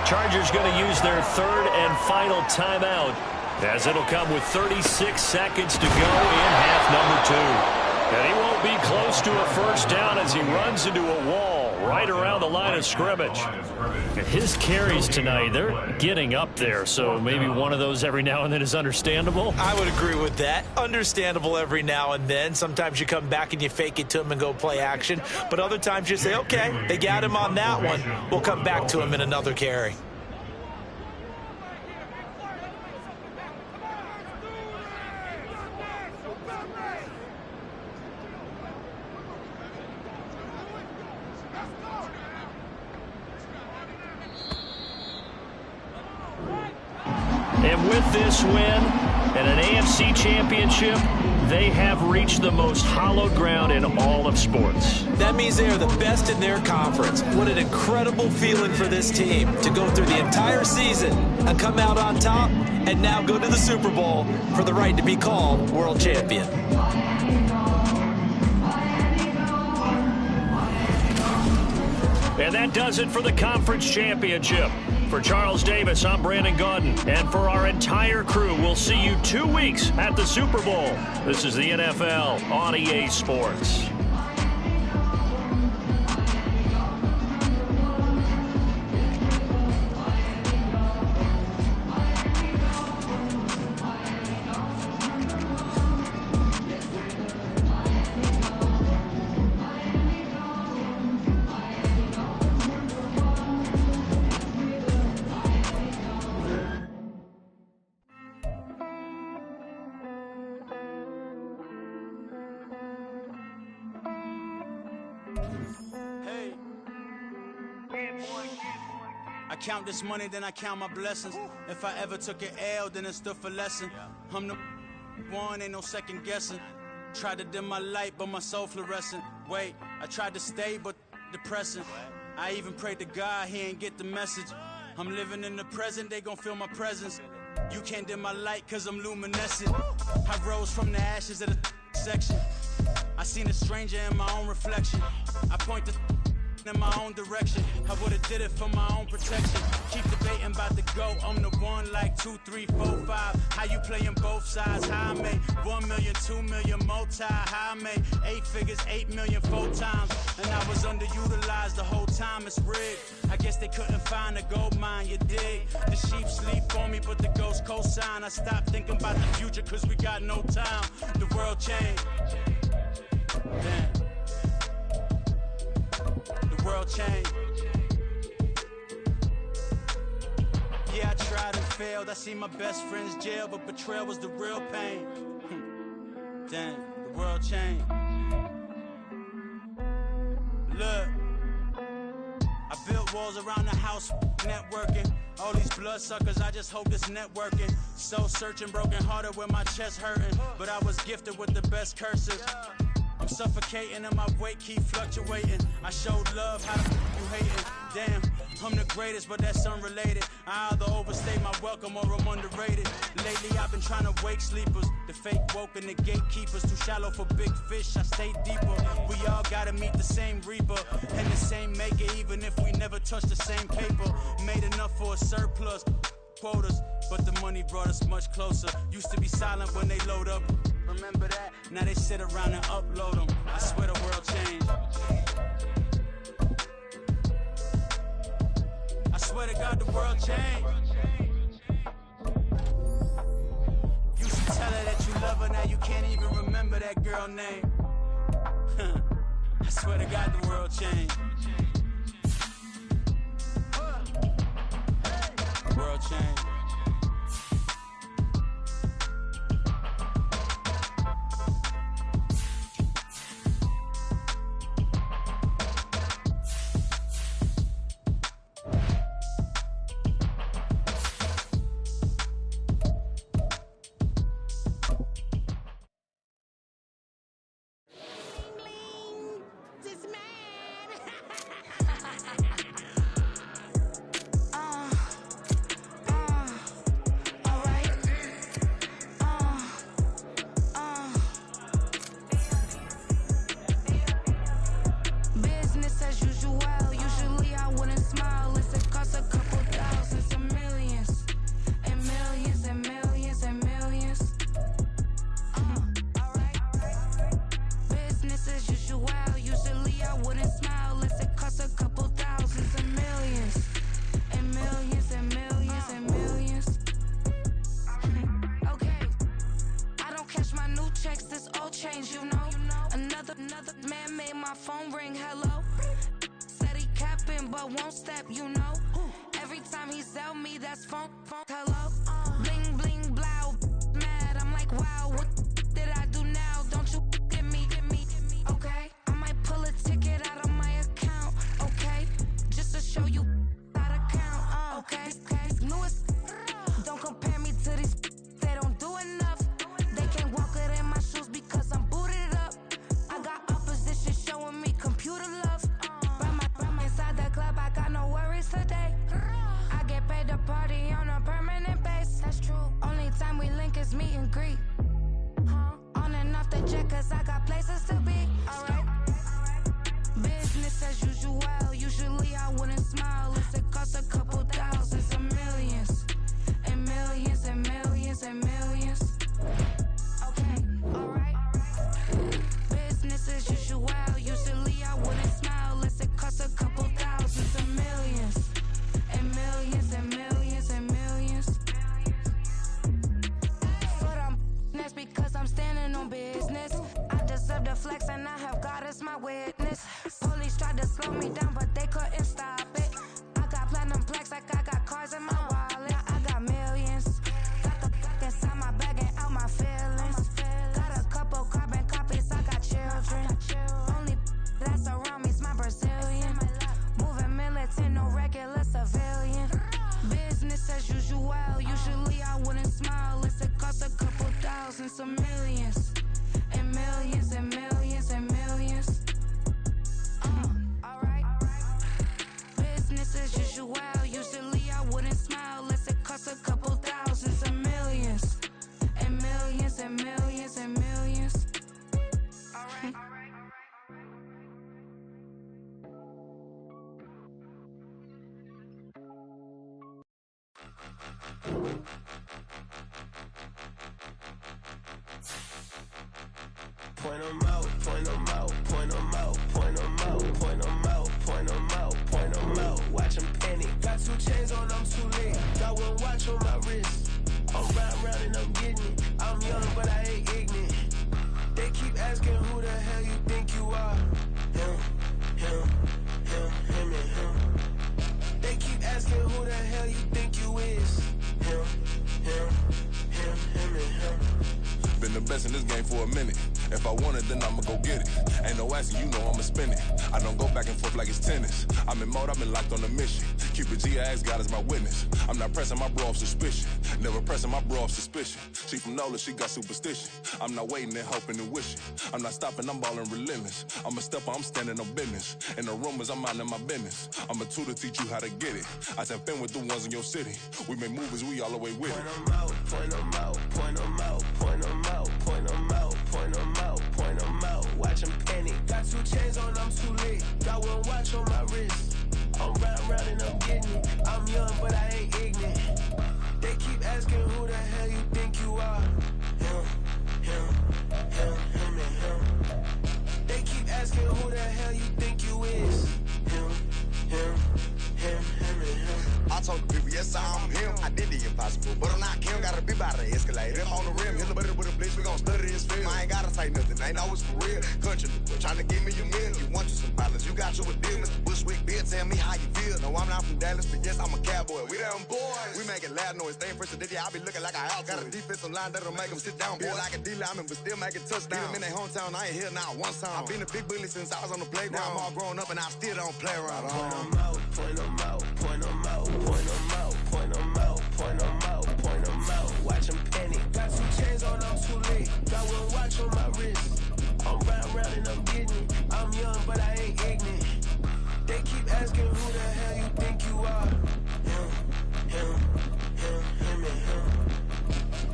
Chargers going to use their third and final timeout, as it'll come with 36 seconds to go in half number 2. And he won't be close to a first down as he runs into a wall right around the line of scrimmage. His carries tonight, they're getting up there, so maybe one of those every now and then is understandable. I would agree with that. Understandable every now and then. Sometimes you come back and you fake it to him and go play action. But other times you say, okay, they got him on that one. We'll come back to him in another carry. And with this win and an AFC championship, they have reached the most hallowed ground in all of sports. That means they are the best in their conference. What an incredible feeling for this team to go through the entire season and come out on top and now go to the Super Bowl for the right to be called world champion. And that does it for the conference championship. For Charles Davis, I'm Brandon Gaudin. And for our entire crew, we'll see you 2 weeks at the Super Bowl. This is the NFL on EA Sports. I count this money, then I count my blessings. If I ever took an L, then it stood for lesson. I'm the one, ain't no second guessing. Tried to dim my light, but my soul fluorescent. Wait, I tried to stay, but depressing. I even prayed to God, he ain't get the message. I'm living in the present, they gon' feel my presence. You can't dim my light, cause I'm luminescent. I rose from the ashes of the section. I seen a stranger in my own reflection. I point the in my own direction. I would've did it for my own protection. Keep debating about the GOAT. I'm the one like 2, 3, 4, 5. How you playing both sides? How I made 1 million, 2 million multi. How I made 8 figures, 8 million 4 times. And I was underutilized the whole time. It's rigged. I guess they couldn't find a gold mine, you dig? The sheep sleep on me, but the ghost co-sign. I stopped thinking about the future cause we got no time. The world changed. Damn. The world changed. Yeah, I tried and failed. I see my best friends jail, but betrayal was the real pain. Damn, the world changed. Look, I built walls around the house, networking. All these bloodsuckers, I just hope this networking. Soul searching, broken hearted with my chest hurting. But I was gifted with the best curses. I'm suffocating and my weight keep fluctuating. I showed love, how the you hating? Damn, I'm the greatest, but that's unrelated. I either overstay my welcome or I'm underrated. Lately I've been trying to wake sleepers. The fake woke and the gatekeepers. Too shallow for big fish, I stay deeper. We all gotta meet the same reaper and the same maker, even if we never touch the same paper. Made enough for a surplus quotas, but the money brought us much closer. Used to be silent when they load up. Remember that? Now they sit around and upload them. I swear the world changed. I swear to God the world changed. You should tell her that you love her, now you can't even remember that girl name. I swear to God the world changed. The world changed. won't step, you know. Every time he sell me, that's funk, hello. Bling, bling, blow, mad. I'm like, wow, what did I do now? Don't you get me, okay? I might pull a ticket out of my account, okay? Just to show you how to count, okay? Newest, don't compare me to these, they don't do enough. They can't walk it in my shoes because I'm booted up. I got opposition showing me computer love. Run my inside the club, I got no worries today. I get paid to party on a permanent base. That's true. Only time we link is meet and greet. On and off the jet, cause I got places to be. Alright. Business as usual. Usually I wouldn't smile. It costs a couple thousands of millions. And millions and millions and millions. Okay, alright. Business as usual. Usually I wouldn't smile. It costs a couple thousands of millions. And millions and millions and millions. But that's because I'm standing on business. I deserve the flex and I have God as my witness. Police tried to slow me down but they couldn't stop it. I got platinum plaques like I got cars in my wallet. I got millions. Got the fuck inside my bag and out my feelings. Got a couple carbon copies, I got children. Only that's around me's my Brazilian. Moving militant, no regular civilian. Business as usual. Usually I wouldn't smile. It costs a couple thousands of millions. And millions and millions and millions. Alright. Business as usual. Usually I wouldn't smile. It costs a couple thousands of millions. And millions and millions and millions. Alright. Point 'em out, point 'em out, point 'em out, point 'em out, point 'em out, point 'em out, point 'em out. Watch 'em panic. Got 2 chains on, I'm too late. Got 1 watch on my wrist. I'm round and I'm getting it. I'm young, but I ain't ignorant. They keep asking who the hell you think you are. Him, and him. They keep asking who the hell you think you is. Him, and him. Been the best in this game for a minute. If I want it, then I'ma go get it. Ain't no asking, you know I'ma spin it. I don't go back and forth like it's tennis. I'm in mode, I've been locked on a mission. Keep it G, I ask God as my witness. I'm not pressing my bro off suspicion. Never pressing my bro off suspicion. She from Nola, she got superstition. I'm not waiting and hoping and wishing. I'm not stopping, I'm balling relentless. I'm a stepper, I'm standing on business. In the rumors, I'm minding my business. I'm a tutor, teach you how to get it. I said, fin with the ones in your city. We make movies, we all the way with it. Point 'em out, point 'em out, point 'em out, point 'em out, point 'em out, point 'em out, point 'em out. Watch 'em panic. Got 2 chains on, I'm too late. Got 1 watch on my wrist. I'm round and I'm getting it. I'm young, but I ain't ignorant. They keep asking who the hell you think you are. Him, and him. They keep asking who the hell you think you is. Him, and him. I told the people, yes, I'm him. I did the impossible, but I'm not Kim. Gotta be by the escalator. On the rim, hit the butter with a blitz. We gon' study his film. I ain't gotta say nothing. Ain't always for real. Country, trying to give me your meal. You want you some violence. You got you a deal. Mr. Bushwick, Bill, tell me how you feel. No, I'm not from Dallas, but yes, I'm a cowboy. We them boys. We making loud noise. Staying fresh to this, I be looking like a house. Got a defensive line that'll make them sit down. Feel like a D-lineman, but still making touchdowns. In their hometown, I ain't here now one time. I've been a big bully since I was on the playground. Now I'm all grown up and I still don't play around. Point 'em out, point 'em out, point 'em out, point 'em out, point 'em out, point 'em out, point 'em out. Watch 'em panic. Got 2 chains on, I'm too late. Got 1 watch on my wrist. I'm round and I'm getting it. I'm young, but I ain't ignorant. They keep asking who the hell you think you are. Him, and him.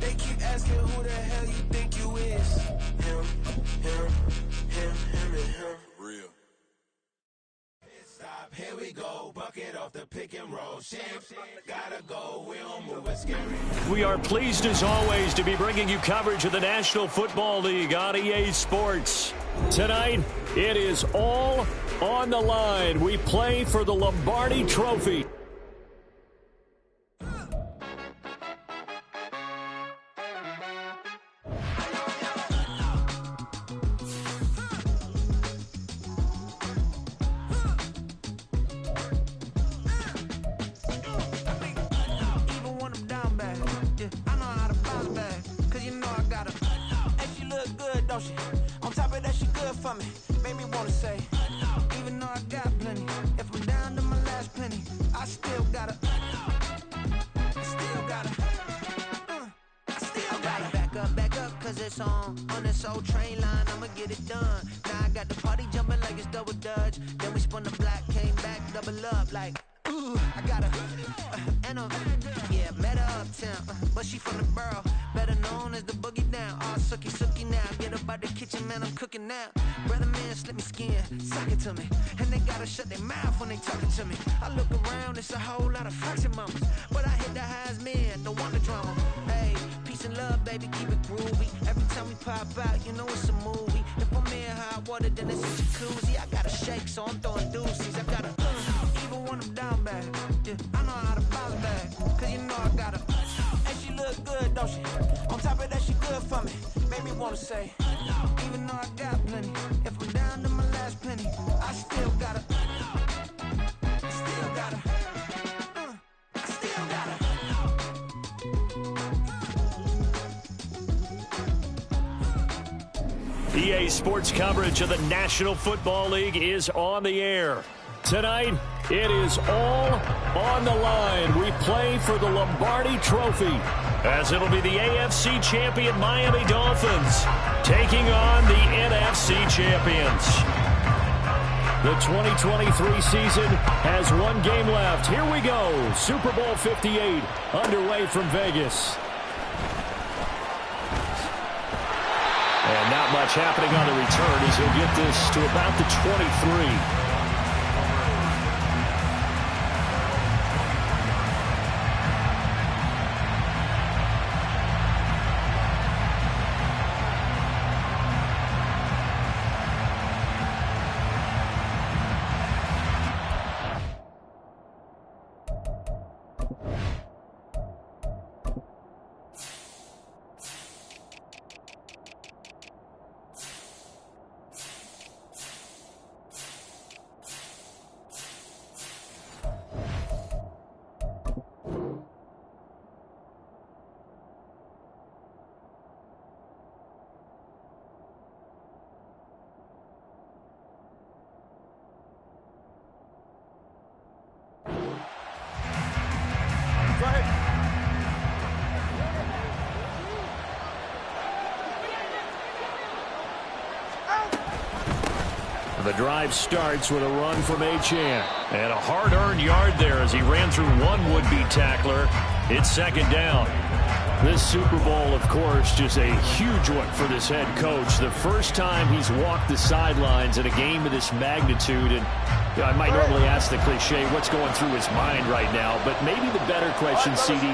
They keep asking who the hell you think you is. Him, and him. Real. Stop, here we go, bucket off the pick and roll. Shift, gotta go, we don't move it scary. We are pleased as always to be bringing you coverage of the National Football League on EA Sports. Tonight, it is all on the line. We play for the Lombardi Trophy. Back up, cause it's on this old train line, I'ma get it done. Now I got the party jumping like it's double dutch. Then we spun the block, came back, double up like, ooh, I got a, and a, yeah, met her uptown, but she from the borough, better known as the boogie down. All sookie now, get up out the kitchen, man, I'm cooking now. Brother man, slip me skin, suck it to me, and they gotta shut their mouth when they talking to me. I look around, it's a whole lot of foxy mamas, but I hit the highs, man, don't want the drama. Hey, peace and love, baby, keep it groovy. Every time we pop out, you know it's a movie. If I'm in hot water, then it's a jacuzzi. I gotta shake, so I'm throwing deuces. I gotta, even when I'm down bad, yeah, I know how to bounce back, cause you know I gotta, and she look good, don't she? On top of that, she good for me. Made me wanna say, even though I got plenty, if I'm down to my last penny, I still gotta, still gotta. EA Sports coverage of the National Football League is on the air. Tonight, it is all on the line. We play for the Lombardi Trophy, as it'll be the AFC champion Miami Dolphins taking on the NFC champions. The 2023 season has one game left. Here we go. Super Bowl 58 underway from Vegas. And not much happening on the return as he'll get this to about the 23. The drive starts with a run from Achane. And a hard-earned yard there as he ran through one would-be tackler. It's second down. This Super Bowl, of course, just a huge one for this head coach. The first time he's walked the sidelines in a game of this magnitude. And I might normally ask the cliche, what's going through his mind right now? But maybe the better question, CD,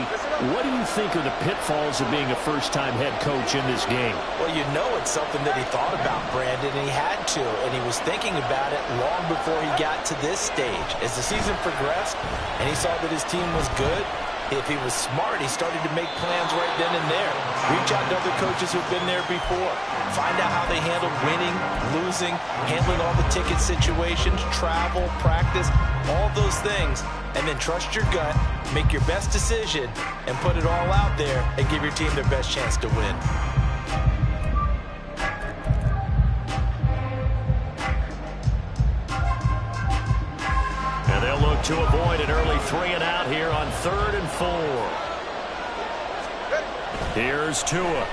what do you think are the pitfalls of being a first-time head coach in this game? Well, you know it's something that he thought about, Brandon, and he had to. And he was thinking about it long before he got to this stage. As the season progressed and he saw that his team was good, if he was smart, he started to make plans right then and there. Reach out to other coaches who've been there before. Find out how they handled winning, losing, handling all the ticket situations, travel, practice, all those things. And then trust your gut, make your best decision, and put it all out there and give your team their best chance to win. To avoid an early 3-and-out here on 3rd and 4. Here's Tua.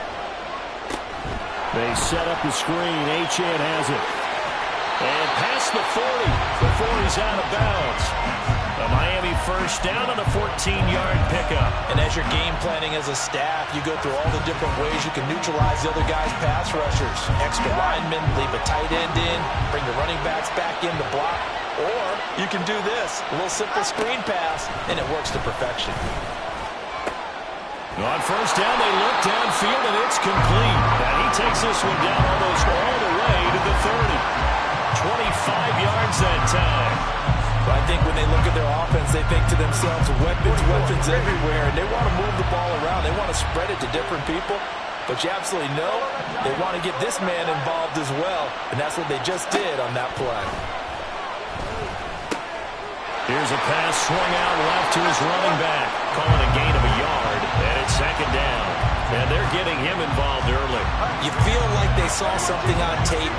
They set up the screen. Achane has it. And past the 40 before he's out of bounds. A Miami first down on a 14-yard pickup. And as you're game planning as a staff, you go through all the different ways you can neutralize the other guy's pass rushers. Extra linemen, leave a tight end in, bring the running backs back in to block. Or you can do this, a little simple screen pass, and it works to perfection. On first down, they look downfield, and it's complete. And he takes this one down almost all the way to the 30. 25 yards that time. But I think when they look at their offense, they think to themselves, weapons everywhere, and they want to move the ball around. They want to spread it to different people. But you absolutely know they want to get this man involved as well, and that's what they just did on that play. Here's a pass swung out left to his running back. Calling a gain of a yard, and it's second down. And they're getting him involved early. You feel like they saw something on tape,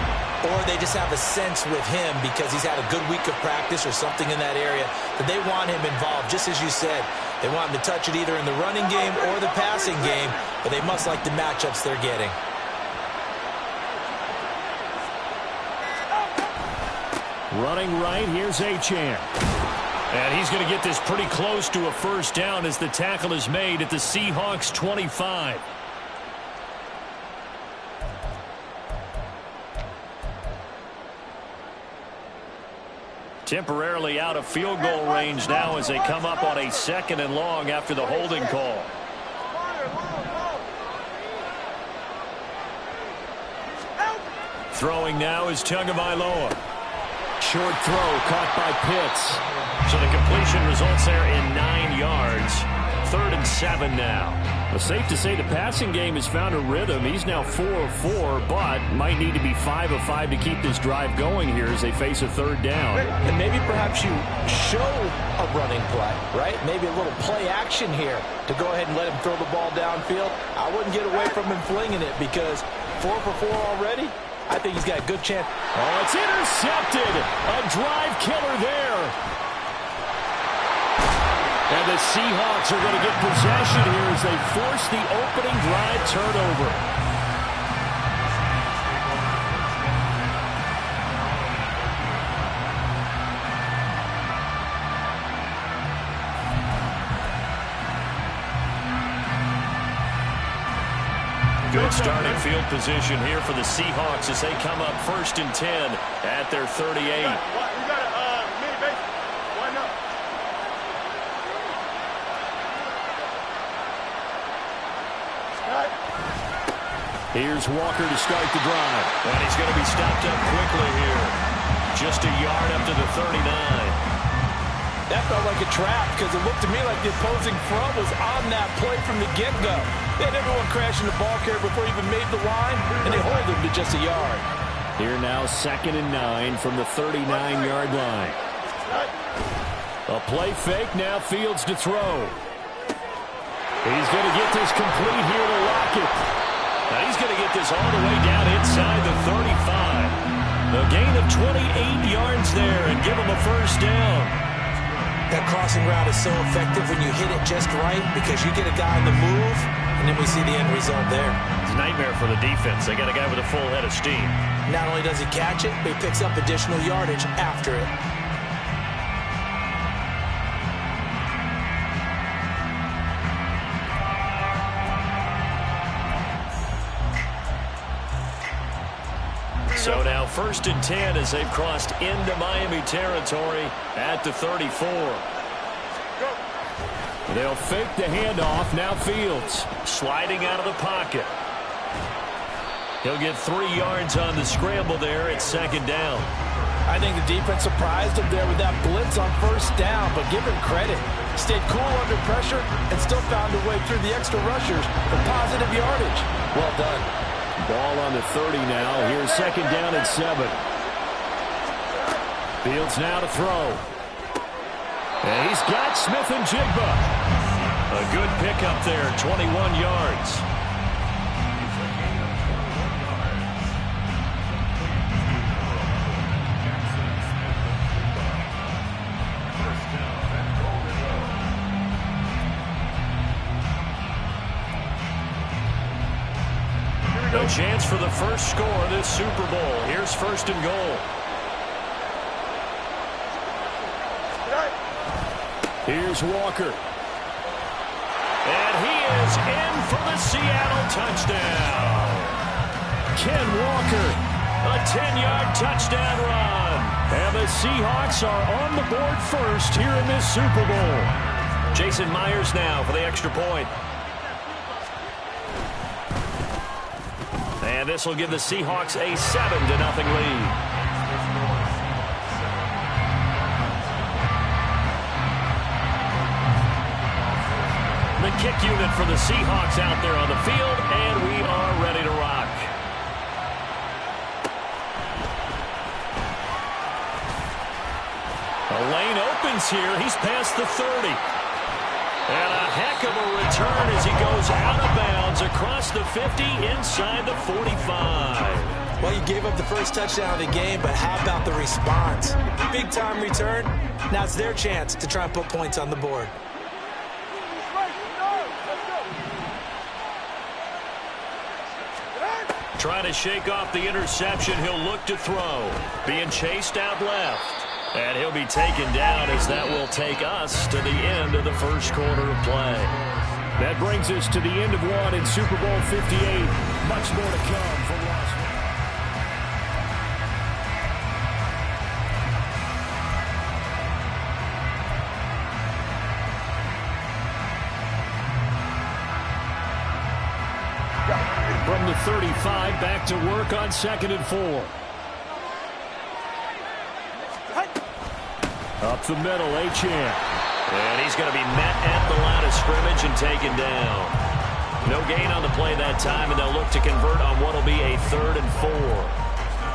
or they just have a sense with him because he's had a good week of practice or something in that area that they want him involved, just as you said. They want him to touch it either in the running game or the passing game, but they must like the matchups they're getting. Running right, here's Achane. And he's going to get this pretty close to a first down as the tackle is made at the Seahawks 25. Temporarily out of field goal range now as they come up on a 2nd and long after the holding call. Throwing now is Tagovailoa. Short throw caught by Pitts. So the completion results there in 9 yards. 3rd and 7 now. Well, safe to say the passing game has found a rhythm. He's now 4 of 4, but might need to be 5 of 5 to keep this drive going here as they face a 3rd down. And maybe perhaps you show a running play, right? Maybe a little play action here to go ahead and let him throw the ball downfield. I wouldn't get away from him flinging it because 4 for 4 already. I think he's got a good chance. Oh, it's intercepted. A drive killer there. And the Seahawks are going to get possession here as they force the opening drive turnover. Good starting field position here for the Seahawks as they come up 1st and 10 at their 38. Here's Walker to start the drive. And he's going to be stopped up quickly here. Just a yard up to the 39. That felt like a trap because it looked to me like the opposing front was on that play from the get-go. They had everyone crashing the ball carrier before he even made the line, and they hold him to just a yard. Here now 2nd and 9 from the 39-yard line. A play fake, now Fields to throw. He's going to get this complete here to Lockett. Now he's going to get this all the way down inside the 35. A gain of 28 yards there and give him a first down. That crossing route is so effective when you hit it just right because you get a guy on the move, and then we see the end result there. It's a nightmare for the defense. They got a guy with a full head of steam. Not only does he catch it, but he picks up additional yardage after it. So now 1st and 10 as they've crossed into Miami territory at the 34. They'll fake the handoff. Now Fields sliding out of the pocket. He'll get 3 yards on the scramble there at 2nd down. I think the defense surprised him there with that blitz on 1st down, but give him credit. Stayed cool under pressure and still found a way through the extra rushers for positive yardage. Well done. Ball on the 30 now. Here's 2nd down and 7. Fields now to throw. And he's got Smith and Jigba. A good pickup there, 21 yards. A chance for the first score of this Super Bowl. Here's 1st and goal. Here's Walker. And he is in for the Seattle touchdown. Ken Walker. A 10-yard touchdown run. And the Seahawks are on the board first here in this Super Bowl. Jason Myers now for the extra point. And this will give the Seahawks a 7-0 lead. The kick unit for the Seahawks out there on the field, and we are ready to rock. The lane opens here. He's past the 30. And a heck of a return as he goes out of bounds across the 50 inside the 45. Well, you gave up the first touchdown of the game, but how about the response? Big-time return. Now it's their chance to try and put points on the board. Trying to shake off the interception. He'll look to throw. Being chased out left. And he'll be taken down as that will take us to the end of the first quarter of play. That brings us to the end of one in Super Bowl 58. Much more to come from Las Vegas. From the 35, back to work on 2nd and 4. Up the middle, Achane. And he's going to be met at the line of scrimmage and taken down. No gain on the play that time, and they'll look to convert on what will be a 3rd and 4.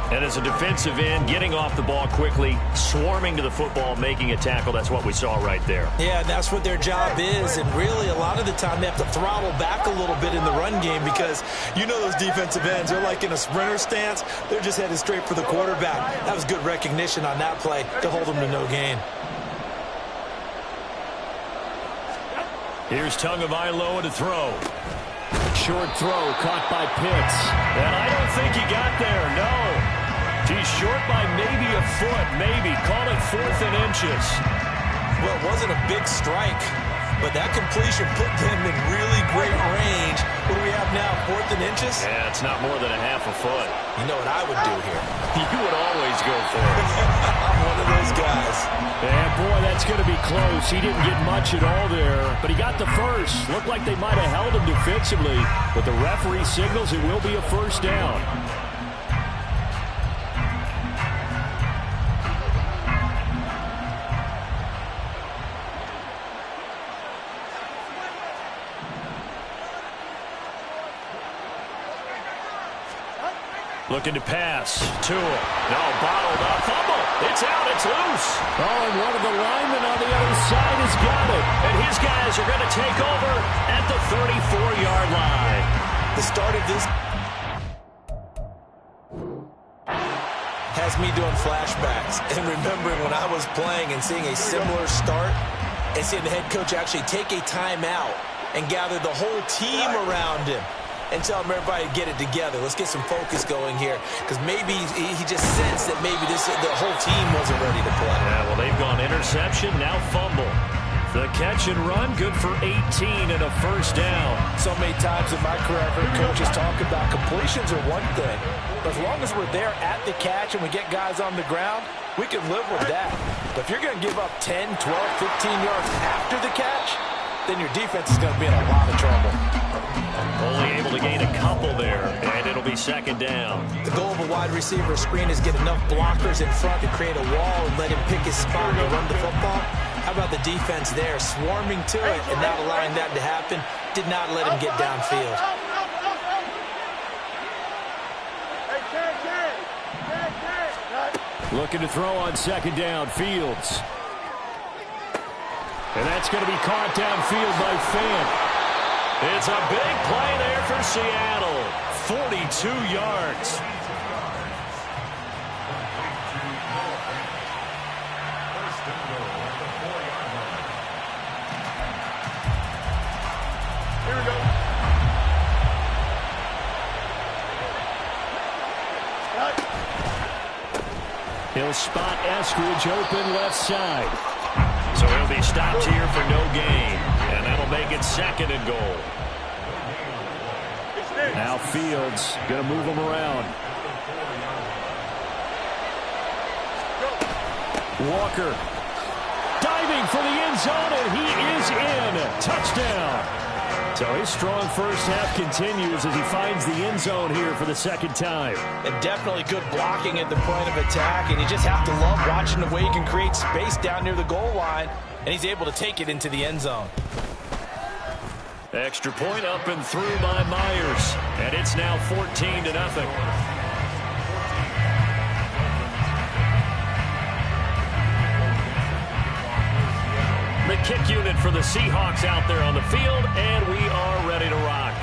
And as a defensive end, getting off the ball quickly, swarming to the football, making a tackle, that's what we saw right there. Yeah, that's what their job is, and really a lot of the time they have to throttle back a little bit in the run game because you know those defensive ends, they're like in a sprinter stance. They're just headed straight for the quarterback. That was good recognition on that play to hold them to no gain. Here's Tagovailoa to throw. Short throw caught by Pitts. And I don't think he got there, no. He's short by maybe a foot, maybe. Call it 4th and inches. Well, it wasn't a big strike, but that completion put them in really great range. What do we have now, 4th and inches? Yeah, it's not more than a half a foot. You know what I would do here? You would always go for it. I'm one of those guys. And boy, that's going to be close. He didn't get much at all there, but he got the first. Looked like they might have held him defensively, but the referee signals it will be a first down. Looking to pass. Tua. No, bottled up. Fumble. It's out. It's loose. Oh, and one of the linemen on the other side has got it. And his guys are going to take over at the 34-yard line. The start of this has me doing flashbacks and remembering when I was playing and seeing a similar start and seeing the head coach actually take a timeout and gather the whole team around him and tell him everybody to get it together. Let's get some focus going here because maybe he just sensed that maybe the whole team wasn't ready to play. Yeah, well, they've gone interception, now fumble. The catch and run, good for 18 and a first down. So many times in my career, I've heard coaches talk about completions are one thing. But as long as we're there at the catch and we get guys on the ground, we can live with that. But if you're going to give up 10, 12, 15 yards after the catch, then your defense is going to be in a lot of trouble. Only able to gain a couple there, and it'll be 2nd down. The goal of a wide receiver screen is get enough blockers in front to create a wall and let him pick his spot to run the football. How about the defense there, swarming to it and not allowing that to happen? Did not let him get downfield. Looking to throw on 2nd down, Fields. And that's going to be caught downfield by Fant. It's a big play there for Seattle. 42 yards. Here we go. He'll spot Eskridge open left side. So he'll be stopped here for no gain. And that'll make it 2nd and goal. Now Fields going to move him around. Walker diving for the end zone, and he is in. Touchdown. So his strong first half continues as he finds the end zone here for the 2nd time. And definitely good blocking at the point of attack, and you just have to love watching the way he can create space down near the goal line, and he's able to take it into the end zone. Extra point up and through by Myers, and it's now 14-0. the kick unit for the Seahawks out there on the field, and we are ready to rock.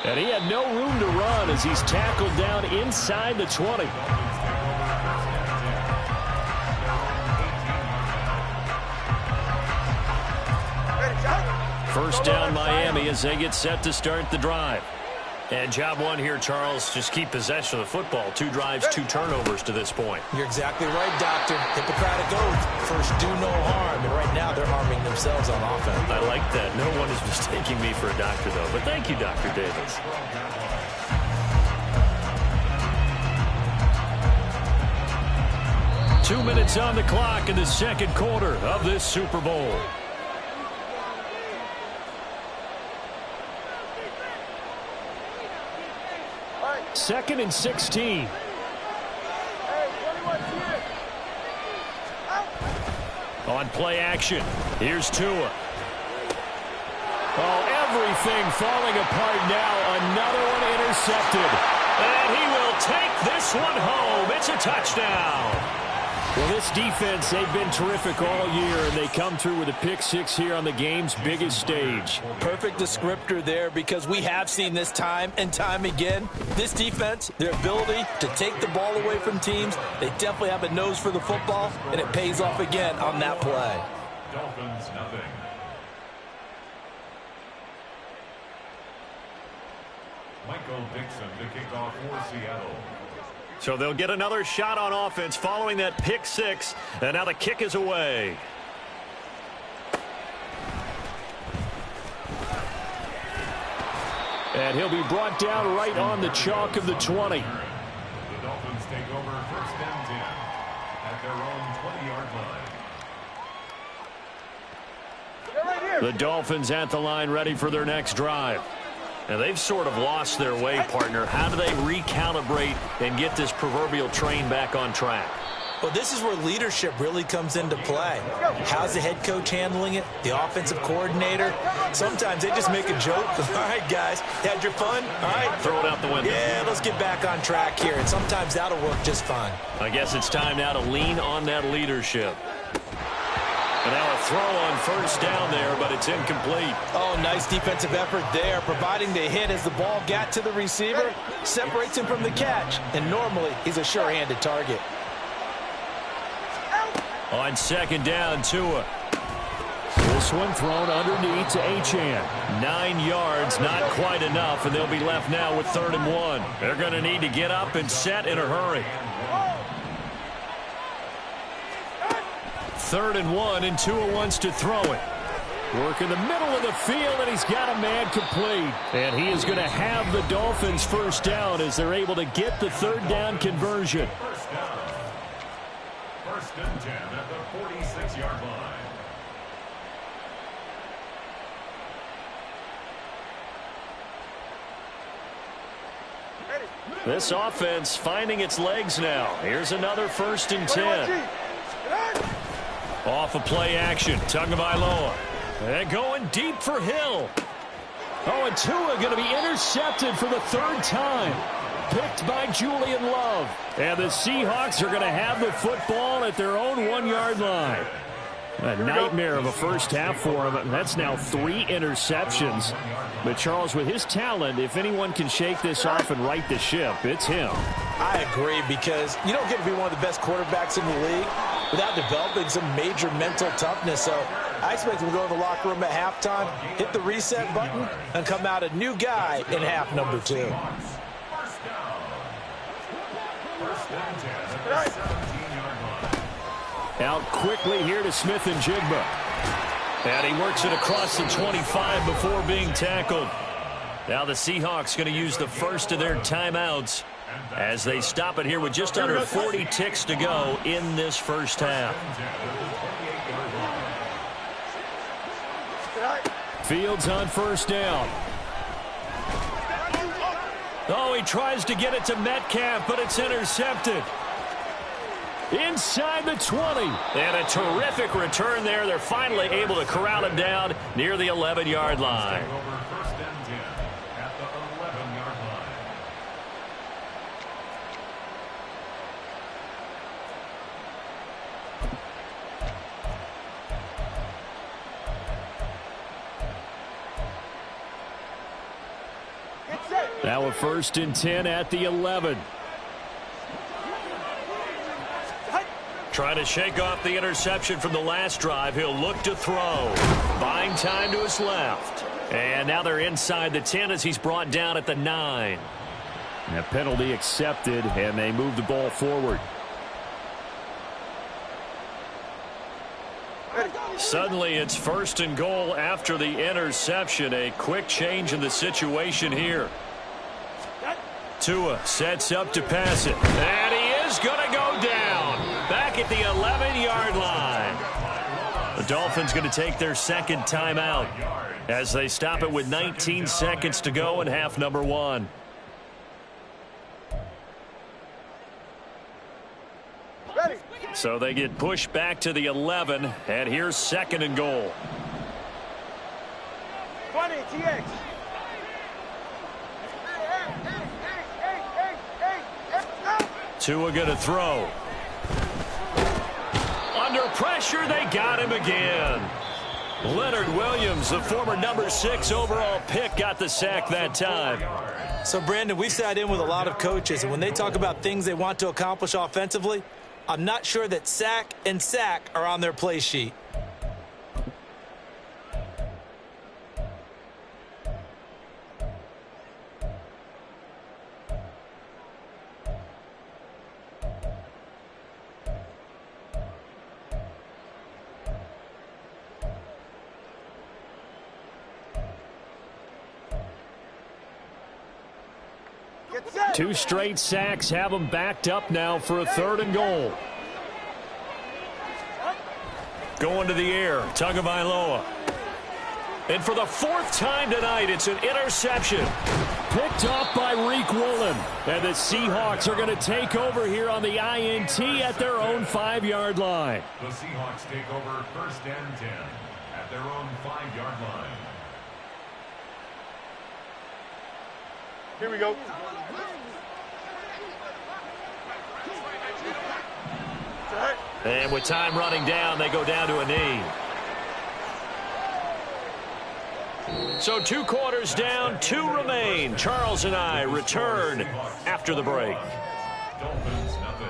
And he had no room to run as he's tackled down inside the 20. First down Miami as they get set to start the drive. And job one here, Charles, just keep possession of the football. 2 drives, 2 turnovers to this point. You're exactly right, Doctor. Hippocratic oath. First, do no harm. And right now, they're harming themselves on offense. I like that. No one is mistaking me for a doctor, though. But thank you, Dr. Davis. Two minutes on the clock in the second quarter of this Super Bowl. Second and 16. On play action, here's Tua. Oh, everything falling apart now. Another one intercepted. And he will take this one home. It's a touchdown. Well, this defense, they've been terrific all year, and they come through with a pick 6 here on the game's biggest stage. Perfect descriptor there, because we have seen this time and time again. This defense, their ability to take the ball away from teams, they definitely have a nose for the football, and it pays off again on that play. Dolphins, nothing. Michael Dixon to kick off for Seattle. So they'll get another shot on offense following that pick 6, and now the kick is away. And he'll be brought down right on the chalk of the 20. The Dolphins take over first and 10 at their own 20-yard line. The Dolphins at the line, ready for their next drive. And they've sort of lost their way, partner. How do they recalibrate and get this proverbial train back on track? Well, this is where leadership really comes into play. How's the head coach handling it? The offensive coordinator? Sometimes they just make a joke. All right, guys, had your fun? All right. Throw it out the window. Yeah, let's get back on track here. And sometimes that'll work just fine. I guess it's time now to lean on that leadership. And now a throw on first down there, but it's incomplete. Oh, nice defensive effort there, providing the hit as the ball got to the receiver, separates him from the catch, and normally he's a sure-handed target. On second down, Tua. This one thrown underneath to Achane. 9 yards, not quite enough, and they'll be left now with 3rd and 1. They're going to need to get up and set in a hurry. 3rd and 1, and Tua wants to throw it. Work in the middle of the field, and he's got a man complete. And he is going to have the Dolphins first down as they're able to get the 3rd down conversion. First down. First and 10 at the 46-yard line. This offense finding its legs now. Here's another 1st and 10. Off of play action, Tagovailoa. And going deep for Hill. Oh, and Tua going to be intercepted for the 3rd time. Picked by Julian Love. And the Seahawks are going to have the football at their own 1-yard line. A nightmare of a first half for him. That's now 3 interceptions. But Charles, with his talent, if anyone can shake this off and right the ship, it's him. I agree, because you don't get to be one of the best quarterbacks in the league without developing some major mental toughness. So I expect him to go to the locker room at halftime, hit the reset button, and come out a new guy in half number 2. Out quickly here to Smith and Jigba. And he works it across the 25 before being tackled. Now the Seahawks going to use the first of their timeouts as they stop it here with just under 40 ticks to go in this first half. Fields on first down. Oh, he tries to get it to Metcalf, but it's intercepted. Inside the 20. And a terrific return there. They're finally able to corral him down near the 11-yard line. Now a 1st and 10 at the 11. Trying to shake off the interception from the last drive. He'll look to throw. Buying time to his left. And now they're inside the 10 as he's brought down at the 9. A penalty accepted, and they move the ball forward. Suddenly it's 1st and goal after the interception. A quick change in the situation here. Tua sets up to pass it. And he is going to go down. Back at the 11-yard line. The Dolphins going to take their 2nd timeout as they stop it with 19 seconds to go in half number 1. So they get pushed back to the 11, and here's 2nd and goal. 20, TX. Tua going to throw. Under pressure, they got him again. Leonard Williams, the former number 6 overall pick, got the sack that time. So, Brandon, we sat in with a lot of coaches, and when they talk about things they want to accomplish offensively, I'm not sure that sack and sack are on their play sheet. Two straight sacks have them backed up now for a 3rd and goal. Going to the air, Tagovailoa. And for the 4th time tonight, it's an interception. Picked up by Reek Woolen. And the Seahawks are going to take over here on the INT at their own 5-yard line. The Seahawks take over 1st and 10 at their own 5-yard line. Here we go. And with time running down, they go down to a knee. So 2 quarters down, 2 remain. Charles and I return after the break. Dolphins, nothing.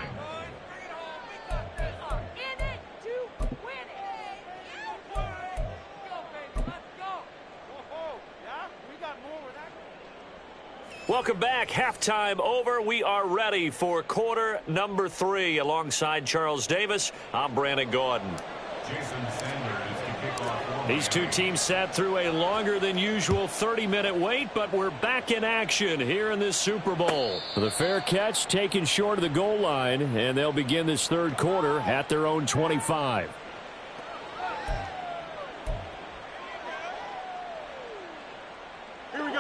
Welcome back. Halftime over. We are ready for quarter number 3. Alongside Charles Davis, I'm Brandon Gordon. Jason Sanders to kick off. These two teams sat through a longer than usual 30-minute wait, but we're back in action here in this Super Bowl. The fair catch taken short of the goal line, and they'll begin this 3rd quarter at their own 25.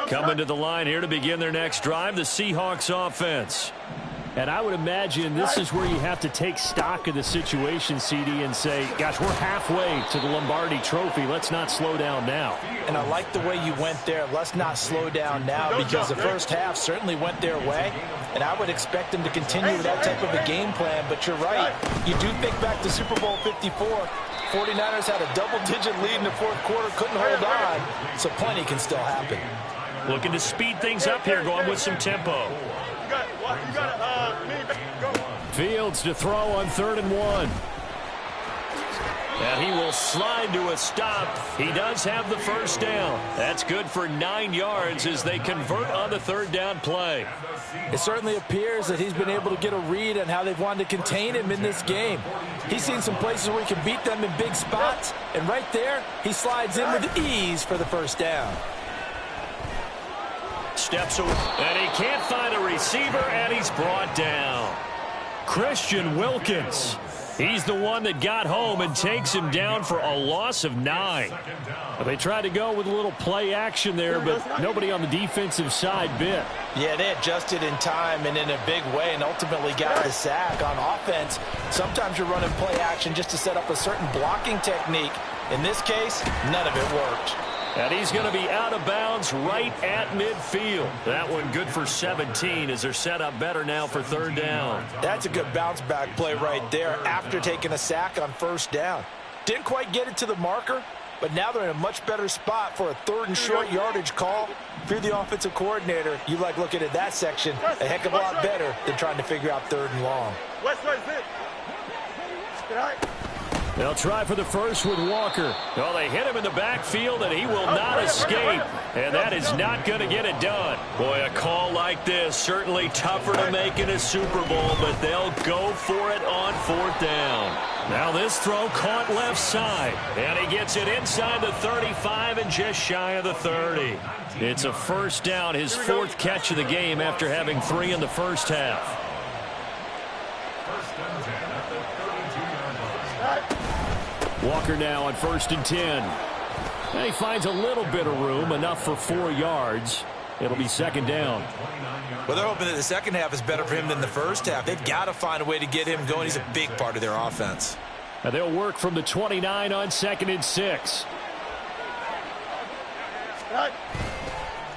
Coming to the line here to begin their next drive, the Seahawks offense. And I would imagine this is where you have to take stock of the situation, CD, and say, gosh, we're halfway to the Lombardi Trophy. Let's not slow down now. And I like the way you went there. Let's not slow down now, because the first half certainly went their way. And I would expect them to continue with that type of a game plan. But you're right. You do think back to Super Bowl 54. 49ers had a double-digit lead in the 4th quarter, couldn't hold on. So plenty can still happen. Looking to speed things up here, going with some tempo. Fields to throw on 3rd and 1. And he will slide to a stop. He does have the first down. That's good for 9 yards as they convert on the 3rd down play. It certainly appears that he's been able to get a read on how they've wanted to contain him in this game. He's seen some places where he can beat them in big spots, and right there, he slides in with ease for the first down. Steps away, and he can't find a receiver, and he's brought down. Christian Wilkins. He's the one that got home and takes him down for a loss of 9. They tried to go with a little play action there, but nobody on the defensive side bit. Yeah, they adjusted in time and in a big way and ultimately got the sack. On offense, sometimes you're running play action just to set up a certain blocking technique. In this case, none of it worked. And he's going to be out of bounds right at midfield. That one good for 17 as they're set up better now for 3rd down. That's a good bounce back play right there after taking a sack on 1st down. Didn't quite get it to the marker, but now they're in a much better spot for a 3rd and short yardage call. If you're the offensive coordinator, you like looking at that section a heck of a lot better than trying to figure out 3rd and long. They'll try for the first with Walker. Well, they hit him in the backfield, and he will not escape. And that is not going to get it done. Boy, a call like this, certainly tougher to make in a Super Bowl, but they'll go for it on 4th down. Now this throw caught left side, and he gets it inside the 35 and just shy of the 30. It's a 1st down, his 4th catch of the game after having 3 in the first half. Walker now on 1st and 10. And he finds a little bit of room, enough for 4 yards. It'll be 2nd down. Well, they're hoping that the second half is better for him than the first half. They've got to find a way to get him going. He's a big part of their offense. And they'll work from the 29 on 2nd and 6.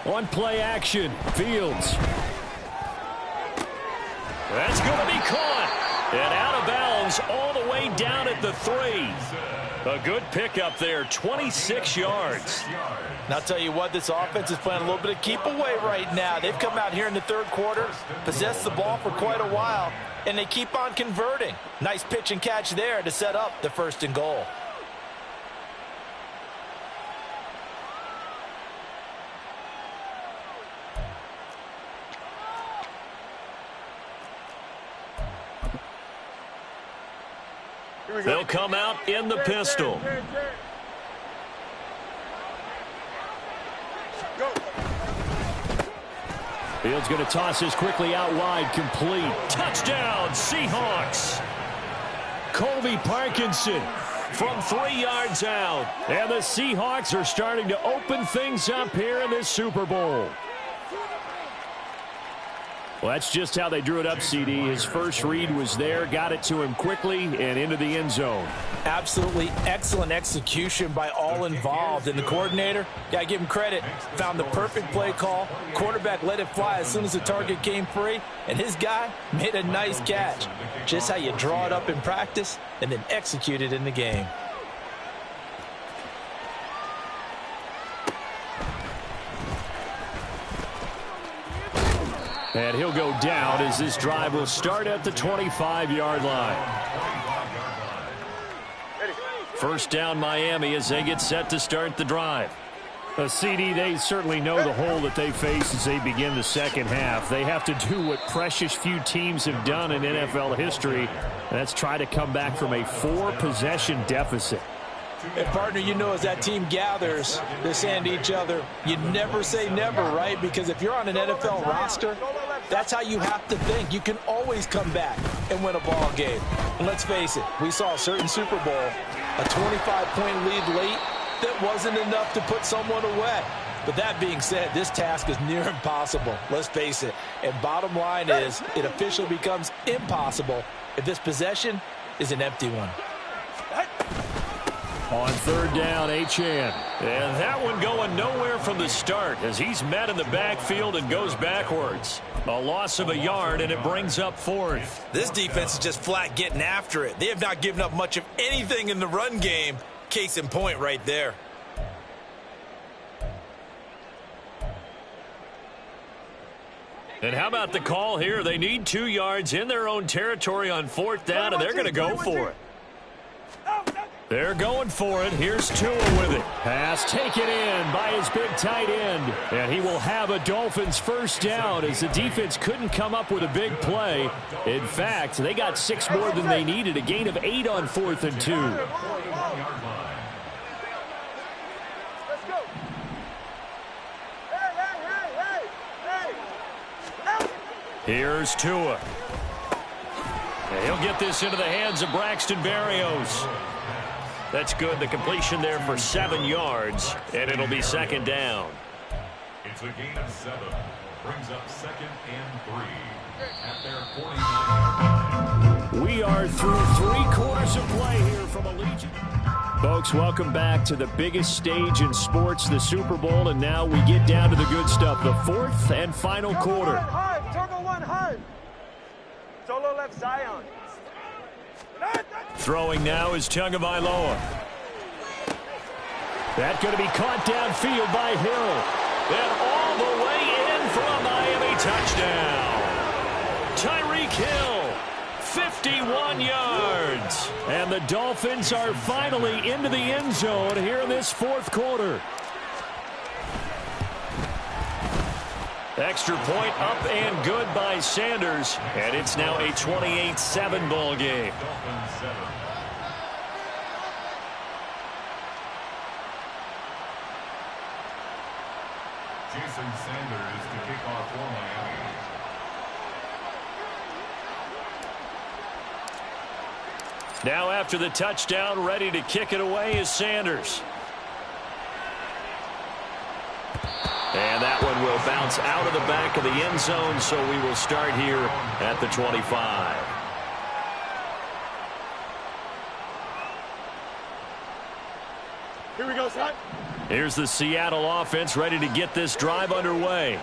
On play action, Fields. That's going to be caught. And out of bounds all the way down at the 3. A good pickup there, 26 yards. And I'll tell you what, this offense is playing a little bit of keep away right now. They've come out here in the 3rd quarter, possessed the ball for quite a while, and they keep on converting. Nice pitch and catch there to set up the 1st and goal. They'll come out in the pistol. Fields going to toss this quickly out wide, complete. Touchdown, Seahawks. Colby Parkinson from 3 yards out. And the Seahawks are starting to open things up here in this Super Bowl. Well, that's just how they drew it up, CD. His first read was there, got it to him quickly, and into the end zone. Absolutely excellent execution by all involved. And the coordinator, got to give him credit, found the perfect play call. Quarterback let it fly as soon as the target came free, and his guy made a nice catch. Just how you draw it up in practice and then execute it in the game. And he'll go down as this drive will start at the 25-yard line. 1st down Miami as they get set to start the drive. CD, they certainly know the hole that they face as they begin the second half. They have to do what precious few teams have done in NFL history, and that's try to come back from a 4-possession deficit. And, partner, you know as that team gathers, they're saying to each other, you never say never, right? Because if you're on an NFL roster, that's how you have to think. You can always come back and win a ball game. And let's face it, we saw a certain Super Bowl, a 25-point lead late that wasn't enough to put someone away. But that being said, this task is near impossible. Let's face it. And bottom line is, it officially becomes impossible if this possession is an empty one. On 3rd down, Achane. And that one going nowhere from the start as he's met in the backfield and goes backwards. A loss of a yard, and it brings up 4th. This defense is just flat getting after it. They have not given up much of anything in the run game. Case in point right there. And how about the call here? They need 2 yards in their own territory on 4th down, and they're going to go for it. They're going for it. Here's Tua with it. Pass taken in by his big tight end. And he will have a Dolphins 1st down as the defense couldn't come up with a big play. In fact, they got 6 more than they needed. A gain of 8 on 4th and 2. Here's Tua. And he'll get this into the hands of Braxton Berrios. That's good. The completion there for 7 yards, and it'll be 2nd down. It's a gain of 7. Brings up 2nd and 3 at their 49-yard line. We are through 3 quarters of play here from Allegiant. Folks, welcome back to the biggest stage in sports, the Super Bowl, and now we get down to the good stuff, the 4th and final quarter. Turbo 1 hard. Solo left Zion. Throwing now is Tagovailoa. That going to be caught downfield by Hill. And all the way in for a Miami touchdown. Tyreek Hill, 51 yards. And the Dolphins are finally into the end zone here in this fourth quarter. Extra point up and good by Sanders. And it's now a 28-7 ball game. Jason Sanders to kick off for Miami. Now after the touchdown, ready to kick it away is Sanders. And that one will bounce out of the back of the end zone, so we will start here at the 25. Here we go, son. Here's the Seattle offense ready to get this drive underway.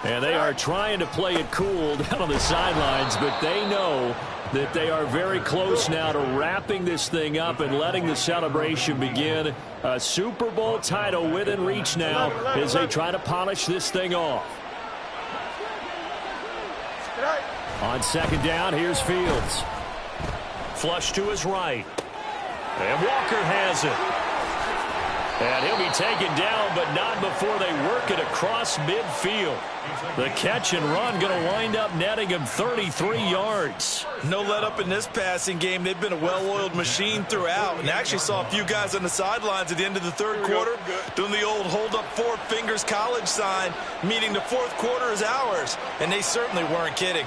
And they are trying to play it cool down on the sidelines, but they know that they are very close now to wrapping this thing up and letting the celebration begin. A Super Bowl title within reach now as they try to polish this thing off. On second down, here's Fields. Flush to his right. And Walker has it. And he'll be taken down, but not before they work it across midfield. The catch and run going to wind up netting him 33 yards. No let up in this passing game. They've been a well-oiled machine throughout. And actually saw a few guys on the sidelines at the end of the third quarter doing the old hold up four fingers college sign, meaning the fourth quarter is ours. And they certainly weren't kidding.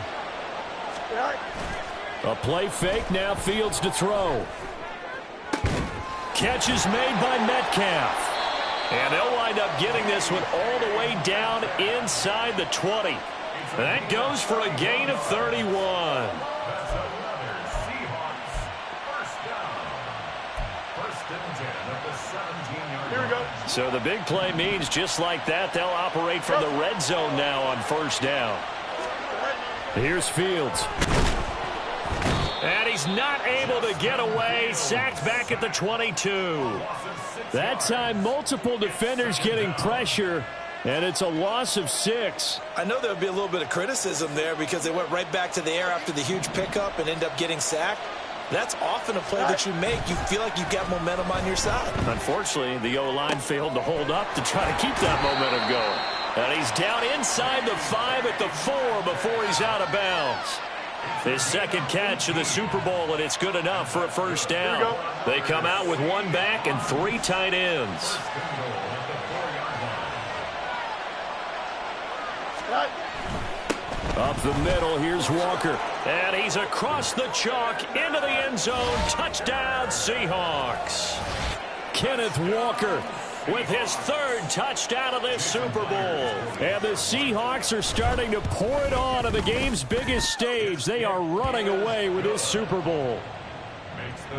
A play fake, now Fields to throw. Catch is made by Metcalf. And they'll wind up getting this one all the way down inside the 20. That goes for a gain of 31. Here we go. So the big play means just like that, they'll operate from the red zone now on first down. Here's Fields. And he's not able to get away. Sacked back at the 22. That time, multiple defenders getting pressure, and it's a loss of 6. I know there'll be a little bit of criticism there because they went right back to the air after the huge pickup and end up getting sacked. That's often a play that you make. You feel like you've got momentum on your side. Unfortunately, the O-line failed to hold up to try to keep that momentum going. And he's down inside the 5 at the 4 before he's out of bounds. His second catch of the Super Bowl, and it's good enough for a first down. They come out with one back and 3 tight ends. Up the middle, here's Walker. And he's across the chalk into the end zone. Touchdown, Seahawks. Kenneth Walker with his third touchdown of this Super Bowl. And the Seahawks are starting to pour it on the game's biggest stage. They are running away with this Super Bowl.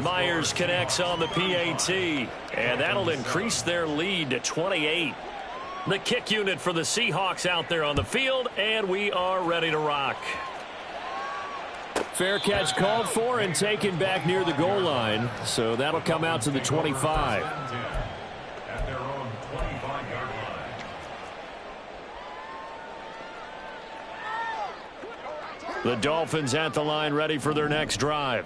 Myers connects on the PAT, and that'll increase their lead to 28. The kick unit for the Seahawks out there on the field, and we are ready to rock. Fair catch called for and taken back near the goal line, so that'll come out to the 25. The Dolphins at the line ready for their next drive.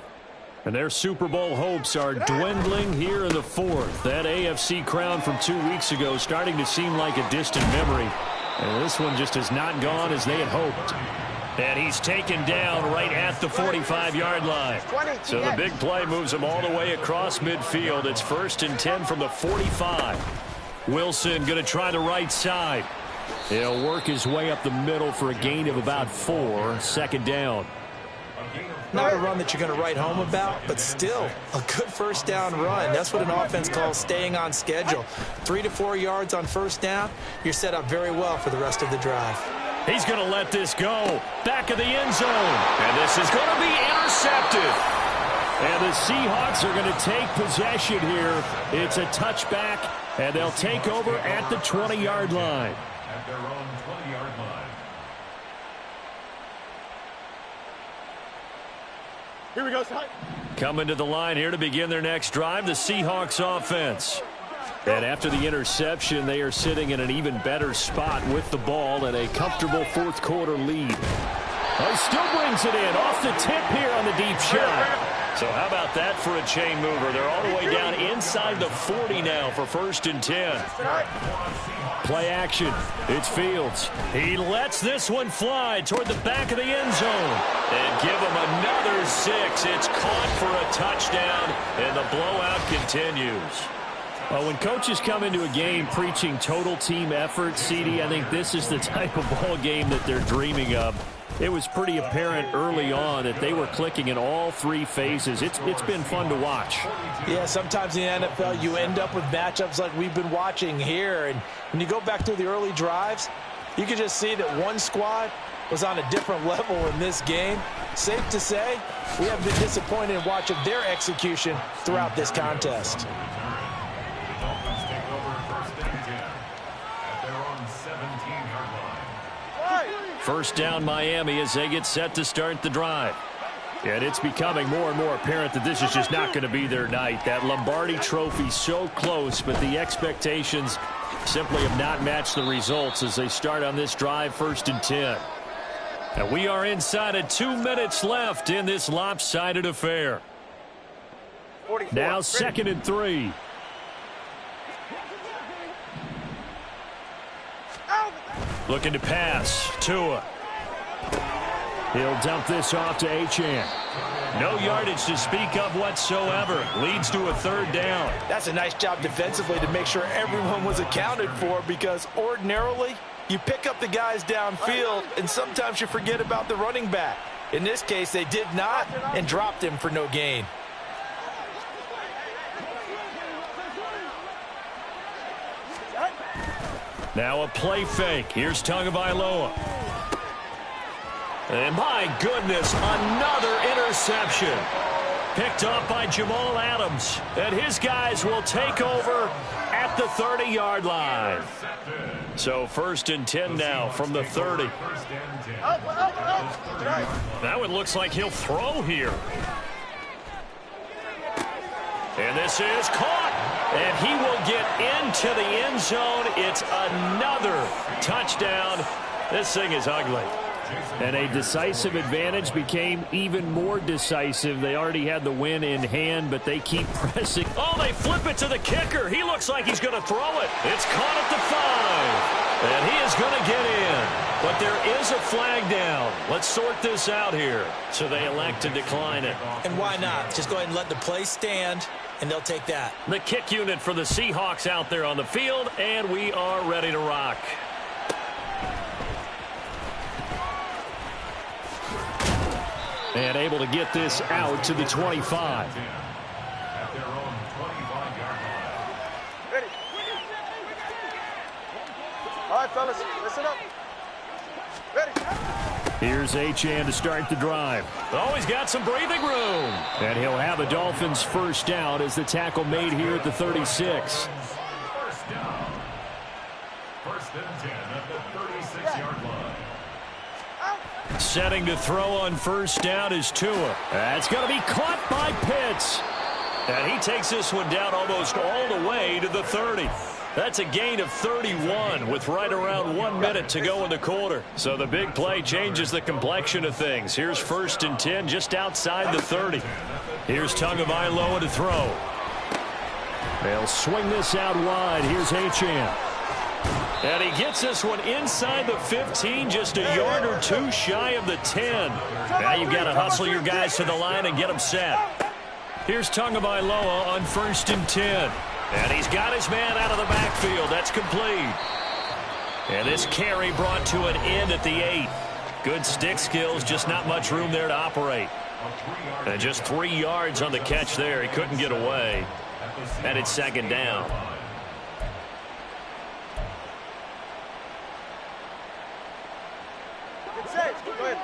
And their Super Bowl hopes are dwindling here in the fourth. That AFC crown from 2 weeks ago starting to seem like a distant memory. And this one just has not gone as they had hoped. And he's taken down right at the 45-yard line. So the big play moves him all the way across midfield. It's 1st and 10 from the 45. Wilson going to try the right side. He'll work his way up the middle for a gain of about 4. Second down. Not a run that you're going to write home about, but still a good first down run. That's what an offense calls staying on schedule. 3 to 4 yards on first down. You're set up very well for the rest of the drive. He's going to let this go. Back of the end zone. And this is going to be intercepted. And the Seahawks are going to take possession here. It's a touchback, and they'll take over at the 20-yard line. At their own 20-yard line. Here we go, son. Coming to the line here to begin their next drive, the Seahawks offense. And after the interception, they are sitting in an even better spot with the ball and a comfortable fourth quarter lead. Oh, he still brings it in off the tip here on the deep shot. So how about that for a chain mover? They're all the way down inside the 40 now for 1st and 10. Play action. It's Fields. He lets this one fly toward the back of the end zone. And give him another 6. It's caught for a touchdown, and the blowout continues. Well, when coaches come into a game preaching total team effort, CD, I think this is the type of ball game that they're dreaming of. It was pretty apparent early on that they were clicking in all three phases. It's been fun to watch. Yeah, sometimes in the NFL you end up with matchups like we've been watching here. And when you go back to the early drives, you can just see that one squad was on a different level in this game. Safe to say, we have been disappointed in watching their execution throughout this contest. First down Miami as they get set to start the drive. And it's becoming more and more apparent that this is just not going to be their night. That Lombardi Trophy so close, but the expectations simply have not matched the results as they start on this drive 1st and 10. And we are inside of 2 minutes left in this lopsided affair. Now 2nd and 3. Looking to pass. Tua. He'll dump this off to Achane. No yardage to speak of whatsoever. Leads to a 3rd down. That's a nice job defensively to make sure everyone was accounted for, because ordinarily you pick up the guys downfield and sometimes you forget about the running back. In this case, they did not and dropped him for no gain. Now a play fake. Here's Tagovailoa. And my goodness, another interception. Picked off by Jamal Adams. And his guys will take over at the 30-yard line. So 1st and 10 now from the 30. That one looks like he'll throw here. And this is caught. And he will get into the end zone. It's another touchdown. This thing is ugly. And a decisive advantage became even more decisive. They already had the win in hand, but they keep pressing. Oh, they flip it to the kicker. He looks like he's going to throw it. It's caught at the 5. And he is going to get in. But there is a flag down. Let's sort this out here. So they elect to decline it. And why not? Just go ahead and let the play stand, and they'll take that. The kick unit for the Seahawks out there on the field, and we are ready to rock. And able to get this out to the 25. At their own 25-yard line. Ready. All right, fellas, listen up. Ready. Here's Achane to start the drive. Oh, he's got some breathing room. And he'll have a Dolphins first down as the tackle made here at the 36. First down. 1st and 10 at the 36-yard line. Setting to throw on first down is Tua. That's going to be caught by Pitts. And he takes this one down almost all the way to the 30. That's a gain of 31 with right around 1 minute to go in the quarter. So the big play changes the complexion of things. Here's 1st and 10 just outside the 30. Here's Tagovailoa to throw. They'll swing this out wide. Here's Achane. And he gets this one inside the 15, just a yard or two shy of the 10. Now you've got to hustle your guys to the line and get them set. Here's Tagovailoa on 1st and 10. And he's got his man out of the backfield. That's complete. And this carry brought to an end at the 8. Good stick skills, just not much room there to operate. And just 3 yards on the catch there. He couldn't get away. And it's 2nd down. Go ahead.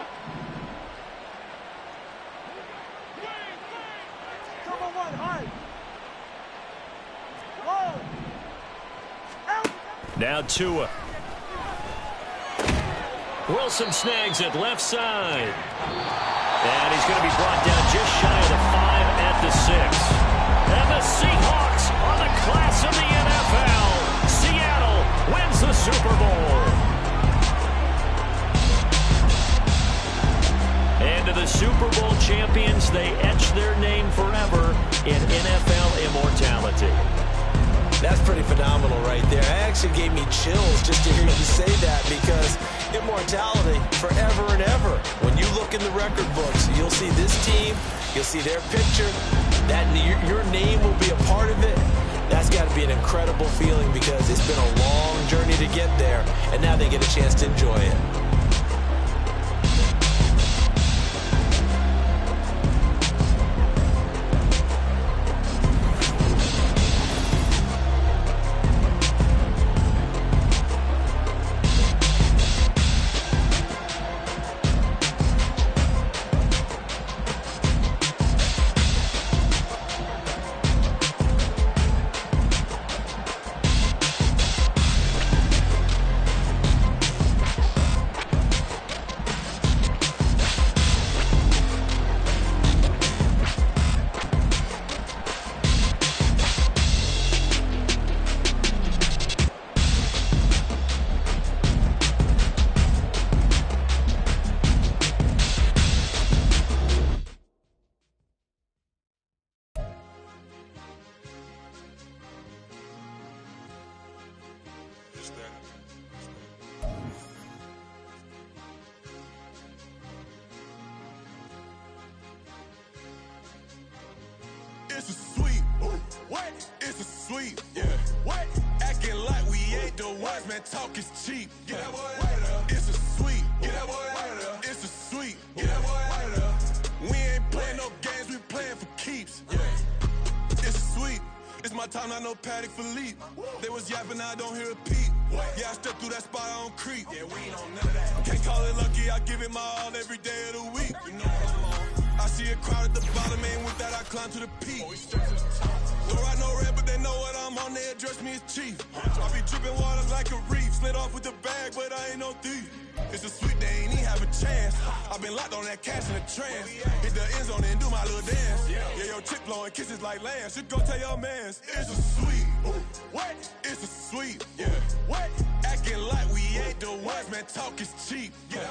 Now Tua. Wilson snags it left side. And he's going to be brought down just shy of the 5 at the 6. And the Seahawks are the class of the NFL. champions, they etch their name forever in NFL immortality. That's pretty phenomenal right there. It actually gave me chills just to hear you say that, because immortality forever and ever. When you look in the record books, you'll see this team, you'll see their picture, that your name will be a part of it. That's got to be an incredible feeling, because it's been a long journey to get there, and now they get a chance to enjoy it. It's a sweep. What? It's a sweep. Yeah. What? Acting like we ain't the ones, man. Talk is cheap. Get that boy out of there. It's a sweep. Get that boy out of there. It's a sweep. Get that boy out of there. We ain't playing no games. We playing for keeps. Yeah. It's a sweep. It's my time, not no Paddock Philippe. They was yapping, I don't hear a peep. Yeah, I step through that spot, I don't creep. Yeah, we ain't on none of that. Can't call it lucky, I give it my all every day of the week. You know what I'm on. I see a crowd at the bottom, and with that I climb to the peak. Don't ride no red, but they know what I'm on, they address me as chief. I be dripping water like a reef, slid off with the bag, but I ain't no thief. It's a sweet, they ain't even have a chance. I been locked on that cash in a trance. Hit the end zone and do my little dance. Yeah, your chick blowing kisses like lambs. You go tell your mans, it's a sweet. What? It's a sweet. Yeah. What? Acting like we ain't the ones, man. Talk is cheap. Yeah.